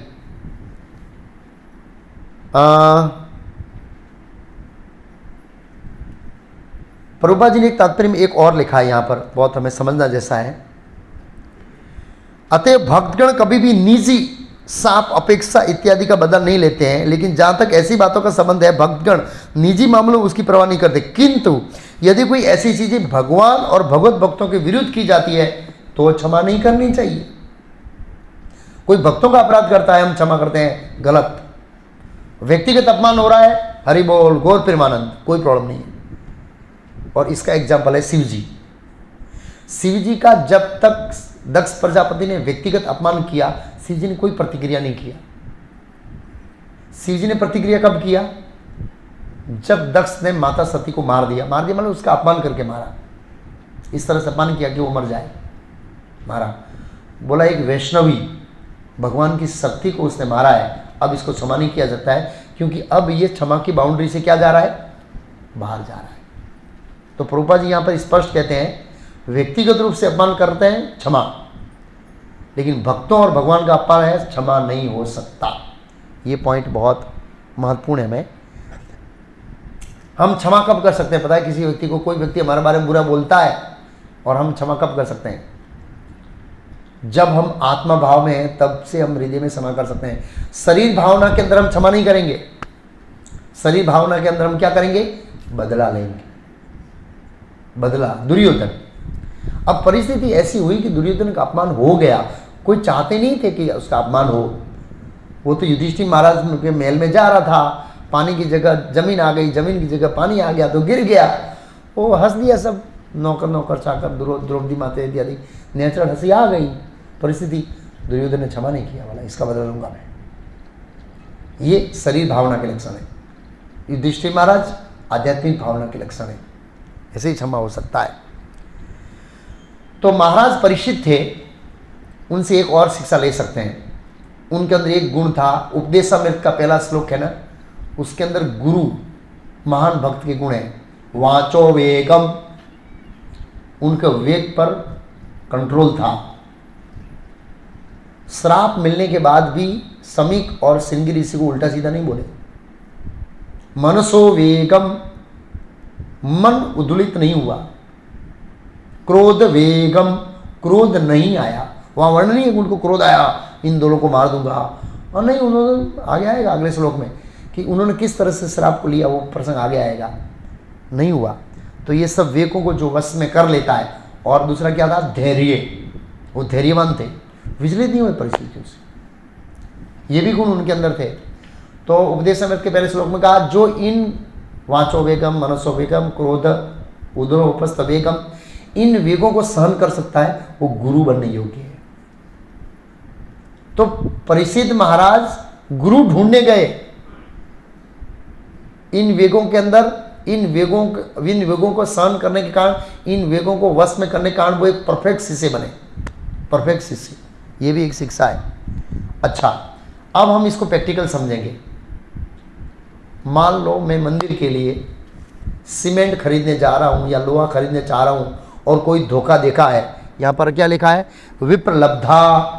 S1: प्रभुपाद जी ने एक तात्पर्य में एक और लिखा है, यहां पर बहुत हमें समझना जैसा है। अतः भक्तगण कभी भी निजी साप अपेक्षा इत्यादि का बदल नहीं लेते हैं, लेकिन जहां तक ऐसी बातों का संबंध है, भक्तगण निजी मामलों में उसकी परवाह नहीं करते। किंतु यदि कोई ऐसी चीजें भगवान और भगवत भक्तों के विरुद्ध की जाती है, तो क्षमा नहीं करनी चाहिए। कोई भक्तों का अपराध करता है, हम क्षमा करते हैं, गलत। व्यक्तिगत अपमान हो रहा है, हरि बोल, गौर प्रेमानंद, कोई प्रॉब्लम नहीं है। और इसका एग्जाम्पल है शिव जी। शिव जी का जब तक दक्ष प्रजापति ने व्यक्तिगत अपमान किया, शिव जी ने कोई प्रतिक्रिया नहीं किया। शिव जी ने प्रतिक्रिया कब किया? जब दक्ष ने माता सती को मार दिया मतलब उसका अपमान करके मारा, इस तरह से अपमान किया कि वो मर जाए, मारा। बोला एक वैष्णवी भगवान की शक्ति को उसने मारा है, अब इसको क्षमा नहीं किया जाता है, क्योंकि अब ये क्षमा की बाउंड्री से क्या जा रहा है, बाहर जा रहा है। तो प्रभुपाद जी यहाँ पर स्पष्ट कहते हैं, व्यक्तिगत रूप से अपमान करते हैं, क्षमा, लेकिन भक्तों और भगवान का अपमान है, क्षमा नहीं हो सकता। ये पॉइंट बहुत महत्वपूर्ण है। हम क्षमा कब कर सकते हैं पता है? किसी व्यक्ति को, कोई व्यक्ति हमारे बारे में बुरा बोलता है, और हम क्षमा कब कर सकते हैं? जब हम आत्मा भाव में हैं, तब से हम हृदय में क्षमा कर सकते हैं। शरीर भावना के अंदर हम क्षमा नहीं करेंगे। शरीर भावना के अंदर हम क्या करेंगे? बदला लेंगे, बदला। दुर्योधन, अब परिस्थिति ऐसी हुई कि दुर्योधन का अपमान हो गया, कोई चाहते नहीं थे कि उसका अपमान हो। वो तो युधिष्ठिर महाराज के महल में जा रहा था, पानी की जगह जमीन आ गई, जमीन की जगह पानी आ गया तो गिर गया। वो हंस दिया, सब नौकर चाकर, द्रौपदी माता इत्यादि, नेचुरल हंसी आ गई परिस्थिति। दुर्योधन ने क्षमा नहीं किया, बोला इसका बदला लूंगा मैं। ये शरीर भावना के लक्षण है। युधिष्ठिर महाराज आध्यात्मिक भावना के लक्षण है, ऐसे ही क्षमा हो सकता है। तो महाराज परीक्षित थे, उनसे एक और शिक्षा ले सकते हैं। उनके अंदर एक गुण था, उपदेशामृत का पहला श्लोक है ना, उसके अंदर गुरु महान भक्त के गुण है, वाचो वेगम, उनके वेग पर कंट्रोल था। श्राप मिलने के बाद भी समीक और श्रृंगी ऋषि को उल्टा सीधा नहीं बोले। मनसो वेगम, मन उद्दुलित नहीं हुआ। क्रोध वेगम, क्रोध नहीं आया। वहां वर्णन नहीं है उनको क्रोध आया, इन दोनों को मार दूंगा, और नहीं, उन्होंने आगे आएगा अगले श्लोक में कि उन्होंने किस तरह से श्राप को लिया, वो प्रसंग आगे आएगा, नहीं हुआ। तो ये सब वेगों को जो वश में कर लेता है। और दूसरा क्या था? धैर्य, वो धैर्यवान थे, विचलित नहीं हुए परिस्थितियों से। ये भी गुण उनके अंदर थे। तो उपदेशामृत के पहले श्लोक में कहा, जो इन वाचो वेगम, मनसो वेगम, क्रोध उदरोपस्थ वेगम, इन वेगों को सहन कर सकता है, वो गुरु बनने योग्य है। तो परिसिद्ध महाराज गुरु ढूंढने गए। इन वेगों के अंदर, इन वेगों को सहन करने के कारण, इन वेगों को वश में करने के कारण वो एक परफेक्ट शिष्य बने, परफेक्ट शिष्य। ये भी एक शिक्षा है। अच्छा, अब हम इसको प्रैक्टिकल समझेंगे। मान लो मैं मंदिर के लिए सीमेंट खरीदने जा रहा हूं या लोहा खरीदने चाह रहा हूं, और कोई धोखा देखा है। यहां पर क्या लिखा है? विप्रलब्धा,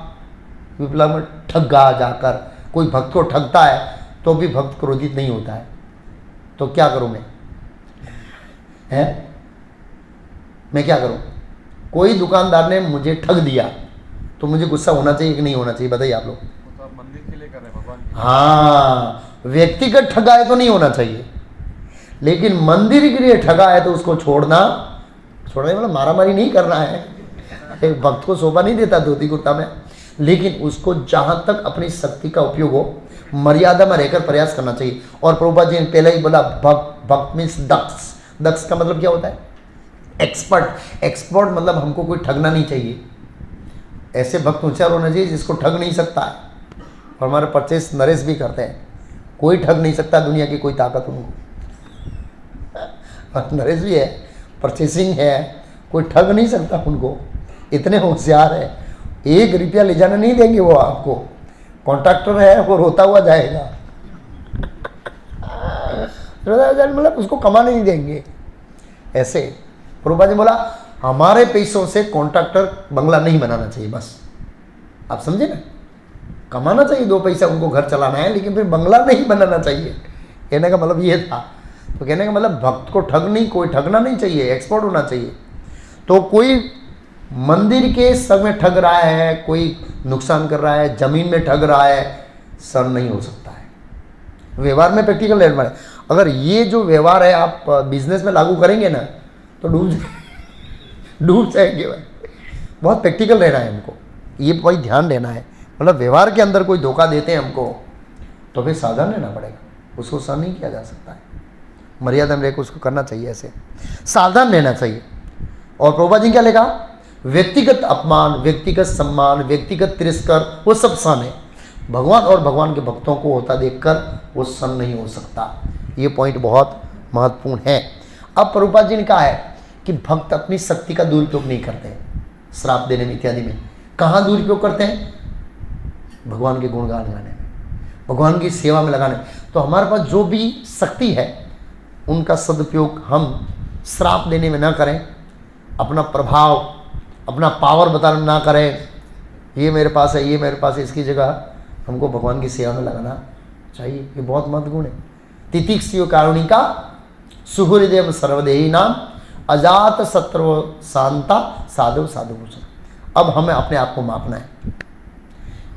S1: विप्लव ठगा जाकर कोई भक्त को ठगता है तो भी भक्त क्रोधित नहीं होता है। तो क्या करूं मैं क्या करूं? कोई दुकानदार ने मुझे ठग दिया तो मुझे गुस्सा होना चाहिए कि नहीं होना चाहिए? बताइए आप लोग।
S2: तो आप मंदिर के लिए कर रहे हैं, भगवान के लिए।
S1: हाँ, व्यक्तिगत ठगा है तो नहीं होना चाहिए, लेकिन मंदिर के लिए ठगा है तो उसको छोड़ना मतलब मारामारी नहीं करना है। एक भक्त को शोभा नहीं देता धोती कुर्ता में, लेकिन उसको जहां तक अपनी शक्ति का उपयोग हो मर्यादा में रहकर प्रयास करना चाहिए। और प्रभुपाद जी ने पहले ही बोला भक्त मीन्स दक्ष। दक्ष का मतलब क्या होता है? एक्सपर्ट मतलब हमको कोई ठगना नहीं चाहिए। ऐसे भक्त होशियार होना चाहिए जिसको ठग नहीं सकता है। और हमारे परचेस नरेश भी करते हैं, कोई ठग नहीं सकता दुनिया की कोई ताकत उनको। नरेश भी है, परचेसिंग है, कोई ठग नहीं सकता उनको, इतने होशियार है। 1 रुपया ले जाने नहीं देंगे वो आपको। कॉन्ट्रैक्टर है वो रोता हुआ जाएगा, मतलब उसको कमाने नहीं देंगे। ऐसे प्रभुपाद जी बोला हमारे पैसों से कॉन्ट्रैक्टर बंगला नहीं बनाना चाहिए। बस आप समझे ना, कमाना चाहिए 2 पैसा, उनको घर चलाना है, लेकिन फिर बंगला नहीं बनाना चाहिए। कहने का मतलब ये था। तो कहने का मतलब भक्त को कोई ठगना नहीं चाहिए, एक्सपर्ट होना चाहिए। तो कोई मंदिर के सब में ठग रहा है, कोई नुकसान कर रहा है, जमीन में ठग रहा है, सर नहीं हो सकता है। व्यवहार में प्रैक्टिकल रहना है। अगर ये जो व्यवहार है आप बिजनेस में लागू करेंगे ना तो डूब जाएंगे भाई। बहुत प्रैक्टिकल रहना है हमको, ये भाई ध्यान देना है। मतलब व्यवहार के अंदर कोई धोखा देते हैं हमको तो फिर सावधान रहना पड़ेगा, उसको सहन नहीं किया जा सकता है। मर्यादा में रहकर उसको करना चाहिए, ऐसे सावधान रहना चाहिए। और प्रभुपाद जी क्या लिखा? व्यक्तिगत अपमान, व्यक्तिगत सम्मान, व्यक्तिगत तिरस्कार वो सब सहन है। भगवान और भगवान के भक्तों को होता देखकर वो सहन नहीं हो सकता। ये पॉइंट बहुत महत्वपूर्ण है। अब प्रभुपाद जी ने कहा है कि भक्त अपनी शक्ति का दुरुपयोग नहीं करते, श्राप देने में इत्यादि में। कहाँ दुरुपयोग करते हैं? भगवान के गुणगान गाने में, भगवान की सेवा में लगाने। तो हमारे पास जो भी शक्ति है उनका सदुपयोग हम श्राप देने में ना करें, अपना प्रभाव, अपना पावर बताने में ना करें। ये मेरे पास है, ये मेरे पास है, इसकी जगह हमको भगवान की सेवा में लगाना चाहिए। ये बहुत महत्वपूर्ण है। तितिक्षियो कारुणिका सुहृदय सर्वदेही नाम अजात शत्रु शांता साधु भूषण। अब हमें अपने आप को मापना है।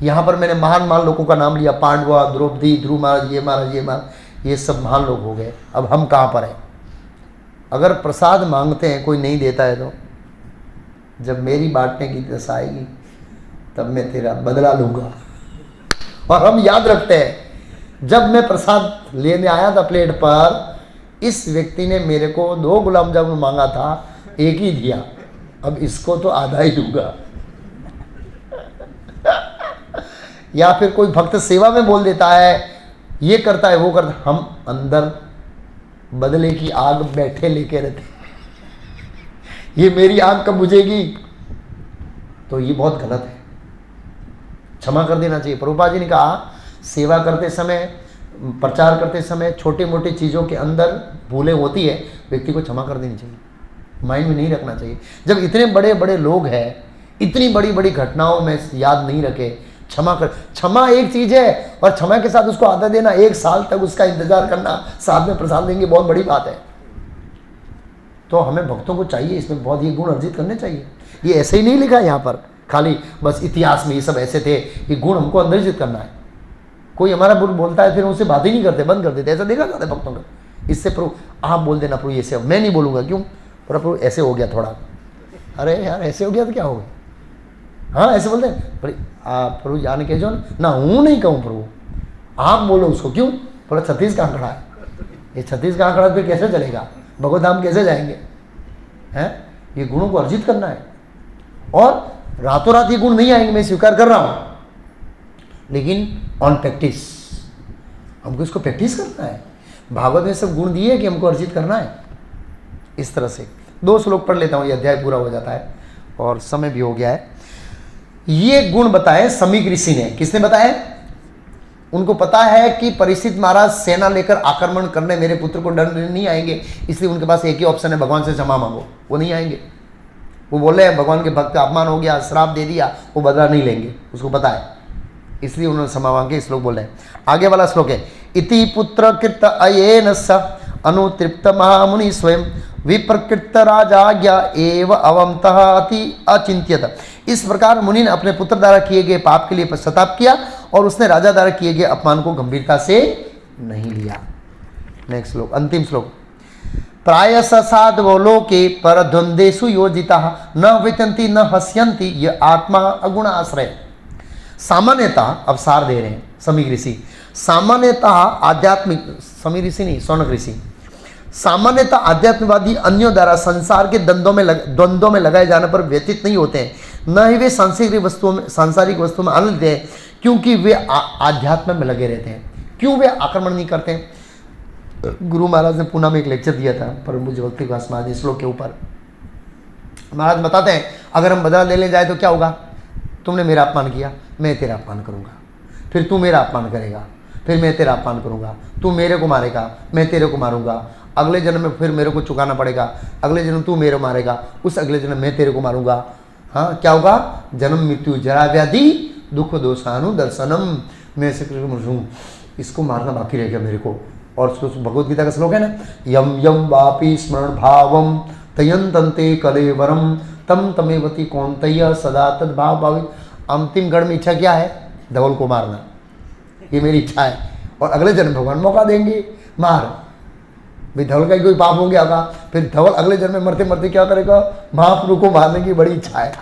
S1: यहाँ पर मैंने महान लोगों का नाम लिया, पांडवा, द्रौपदी, ध्रुव महाराज, ये महाराज, ये सब महान लोग हो गए। अब हम कहाँ पर हैं? अगर प्रसाद मांगते हैं कोई नहीं देता है तो जब मेरी बांटने की दशा आएगी तब मैं तेरा बदला लूँगा। और हम याद रखते हैं जब मैं प्रसाद लेने आया था प्लेट पर, इस व्यक्ति ने मेरे को 2 गुलाब जामुन मांगा था, 1 ही दिया, अब इसको तो आधा ही दूंगा। या फिर कोई भक्त सेवा में बोल देता है, ये करता है वो करता है, हम अंदर बदले की आग बैठे लेके रहते, ये मेरी आग कब बुझेगी? तो ये बहुत गलत है, क्षमा कर देना चाहिए। प्रभुपाद जी ने कहा सेवा करते समय, प्रचार करते समय छोटे मोटे चीज़ों के अंदर भूलें होती है, व्यक्ति को क्षमा कर देनी चाहिए, माइंड में नहीं रखना चाहिए। जब इतने बड़े बड़े लोग हैं, इतनी बड़ी बड़ी घटनाओं में याद नहीं रखे, क्षमा एक चीज़ है, और क्षमा के साथ उसको आदर देना, 1 साल तक उसका इंतजार करना, साथ में प्रसाद देंगे, बहुत बड़ी बात है। तो हमें भक्तों को चाहिए इसमें बहुत ये गुण अर्जित करने चाहिए। ये ऐसे ही नहीं लिखा है यहाँ पर खाली बस इतिहास में ये सब ऐसे थे, ये गुण हमको अंदर्जित करना है। कोई हमारा बुरा बोलता है फिर उनसे बात ही नहीं करते, बंद कर देते, ऐसा देखा जाता है भक्तों का। इससे प्रभु आप बोल देना प्रभु ऐसे, मैं नहीं बोलूँगा, क्यों? प्रभु ऐसे हो गया थोड़ा, अरे यार ऐसे हो गया तो क्या हो गया? हाँ ऐसे बोलते हैं प्रभु जान के जो ना हूँ नहीं कहूँ प्रभु, आप बोलो उसको, क्यों? बोला 36 का आंकड़ा है, ये 36 का आंकड़ा फिर कैसे चलेगा? भगवत धाम कैसे जाएंगे? हैं? ये गुणों को अर्जित करना है, और रातों रात ये गुण नहीं आएंगे, मैं स्वीकार कर रहा हूँ, लेकिन ऑन प्रैक्टिस हमको इसको प्रैक्टिस करना है। भागवत में सब गुण दिए कि हमको अर्जित करना है। इस तरह से 2 श्लोक पढ़ लेता हूँ, ये अध्याय पूरा हो जाता है और समय भी हो गया है। ये गुण बताए समीक ऋषि ने। किसने बताए? उनको पता है कि परीक्षित महाराज सेना लेकर आक्रमण करने मेरे पुत्र को दंड नहीं आएंगे, इसलिए उनके पास एक ही ऑप्शन है, भगवान से क्षमा मांगो। वो नहीं आएंगे, वो बोल रहे हैं भगवान के भक्त का अपमान हो गया, श्राप दे दिया, वो बदला नहीं लेंगे, उसको पता है, इसलिए उन्होंने क्षमा मांग के श्लोक बोल रहे हैं। आगे वाला श्लोक है, इति पुत्र कृत अयेन स अनुतृप्त महामुनि स्वयं विप्रकृत राजाज्ञा एव अवमतः अति अचिंत्यत। इस प्रकार मुनि ने अपने पुत्र द्वारा किए गए पाप के लिए पश्चाताप किया और उसने राजा द्वारा किए गए अपमान को गंभीरता से नहीं लिया। नेक्स्ट श्लोक, अंतिम श्लोक। प्रायस साधवो लोके परद्वंदेषु योजिता न वितंती न हस्यंती ये आत्मा अगुण आश्रय। सामान्यतः, अब सार दे रहे हैं समीर ऋषि, सामान्यतः आध्यात्मिक, समीर ऋषि नहीं सौनक ऋषि, सामान्यतः आध्यात्मवादी अन्यों द्वारा संसार के द्वंद्वों में लगाए जाने पर व्यतीत नहीं होते हैं, न ही वे सांसारिक वस्तुओं में आनंद लेते हैं, क्योंकि वे आध्यात्म में लगे रहते हैं। क्यों वे आक्रमण नहीं करते हैं? गुरु महाराज ने पुणे में एक लेक्चर दिया था परम पूज्य भक्ति विकास महाराज इस श्लोक के ऊपर। महाराज बताते हैं अगर हम बदला लेने जाए तो क्या होगा? तुमने मेरा अपमान किया, मैं तेरा अपमान करूंगा, फिर तू मेरा अपमान करेगा, फिर मैं तेरा अपमान करूंगा, तू मेरे को मारेगा, मैं तेरे को मारूंगा, अगले जन्म में फिर मेरे को चुकाना पड़ेगा, अगले जन्म तू मेरे मारेगा, उस अगले जन्म मैं तेरे को मारूंगा। हाँ, क्या होगा? जन्म मृत्यु जरा व्याधि दुख दोषानु दर्शनम। मैं ऐसे हूँ, इसको मारना बाकी रह गया मेरे को। और भगवद गीता का श्लोक है ना, यम यम वापी स्मरण भावम तयंतंते कलेवरम तम तमेवती कौंतय सदा तद भाव भावित। अंतिम गण में इच्छा क्या है? धवल को मारना, ये मेरी इच्छा है। और अगले जन्म भगवान मौका देंगे, मार भाई। धवल का कोई पाप हो गया होगा, फिर धवल अगले जन्म में मरते मरते क्या करेगा? महाप्रभु को मारने की बड़ी इच्छा है,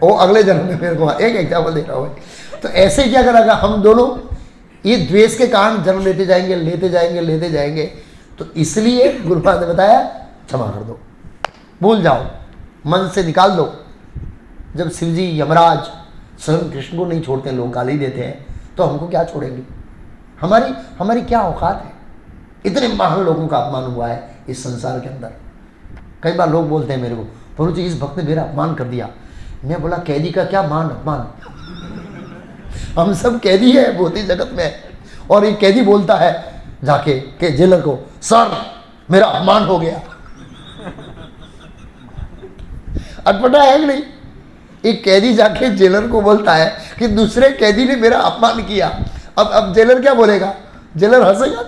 S1: वो अगले जन्म में मेरे को एक एग्जाम्पल दे रहा हूँ। तो ऐसे क्या करेगा? हम दोनों ये द्वेष के कारण जन्म लेते जाएंगे लेते जाएंगे लेते जाएंगे। तो इसलिए गुरु महाराज ने बताया क्षमा कर दो, भूल जाओ, मन से निकाल दो। जब शिव जी यमराज स्वयं कृष्ण को नहीं छोड़ते, लोग गाली देते हैं, तो हमको क्या छोड़ेंगे? हमारी क्या औकात है? इतने महान लोगों का अपमान हुआ है इस संसार के अंदर। कई बार लोग बोलते हैं मेरे को, प्रभु जी इस भक्त ने मेरा अपमान कर दिया। मैं बोला कैदी का क्या मान अपमान, हम सब कैदी है भौतिक जगत में। और एक कैदी बोलता है जाके के जेलर को, सर मेरा अपमान हो गया। अटपटा है कि नहीं? एक कैदी जाके जेलर को बोलता है कि दूसरे कैदी ने मेरा अपमान किया। अब जेलर क्या बोलेगा? जेलर हंसेगा।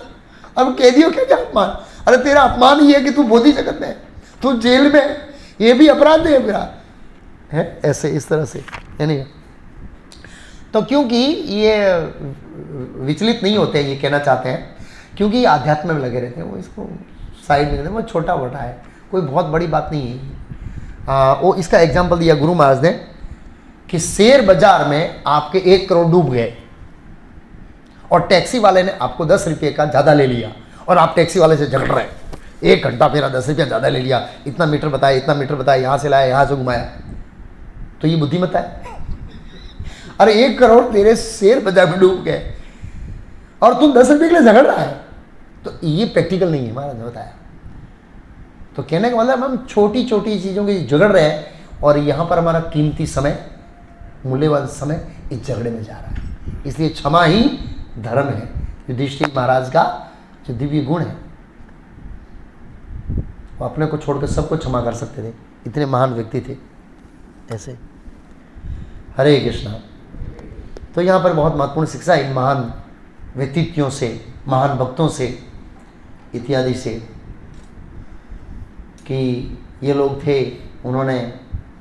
S1: अब कैदियों क्या क्या अपमान? अरे तेरा अपमान ही है कि तू भौतिक जगत में, तू जेल में, ये भी अपराध है मेरा, है ऐसे इस तरह से, है नहीं? तो क्योंकि ये विचलित नहीं होते हैं, ये कहना चाहते हैं, क्योंकि आध्यात्म में लगे रहते हैं, वो इसको साइड में, वो छोटा मोटा है, कोई बहुत बड़ी बात नहीं है। वो इसका एग्जाम्पल दिया गुरु महाराज ने कि शेयर बाजार में आपके 1 करोड़ डूब गए और टैक्सी वाले ने आपको 10 रुपये का ज़्यादा ले लिया और आप टैक्सी वाले से झगड़ रहे, 1 घंटा मेरा 10 रुपया ज़्यादा ले लिया, इतना मीटर बताया, इतना मीटर बताया, यहाँ से लाया, यहाँ से घुमाया। तो ये बुद्धिमत्ता है? अरे 1 करोड़ तेरे शेयर बाजार में डूब गए और तुम 10 रुपये के लिए झगड़ रहा है, तो ये प्रैक्टिकल नहीं है। महाराज ने बताया। तो कहने का मतलब हम छोटी छोटी चीज़ों की झगड़ रहे हैं और यहाँ पर हमारा कीमती समय, मूल्यवान समय इस झगड़े में जा रहा है। इसलिए क्षमा ही धर्म है। युधिष्ठिर महाराज का जो दिव्य गुण है, वो अपने को छोड़कर सबको क्षमा कर सकते थे, इतने महान व्यक्ति थे ऐसे। हरे कृष्णा। तो यहाँ पर बहुत महत्वपूर्ण शिक्षा इन महान व्यक्तित्वों से, महान भक्तों से इत्यादि से, कि ये लोग थे, उन्होंने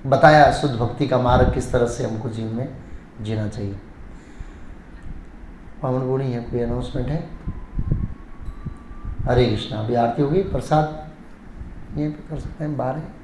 S1: बताया शुद्ध भक्ति का मार्ग किस तरह से हमको जीवन में जीना चाहिए। पावन गुणी है, कोई अनाउंसमेंट है? हरे कृष्णा। अभी आरती होगी, प्रसाद ये कर सकते हैं, बाहर है।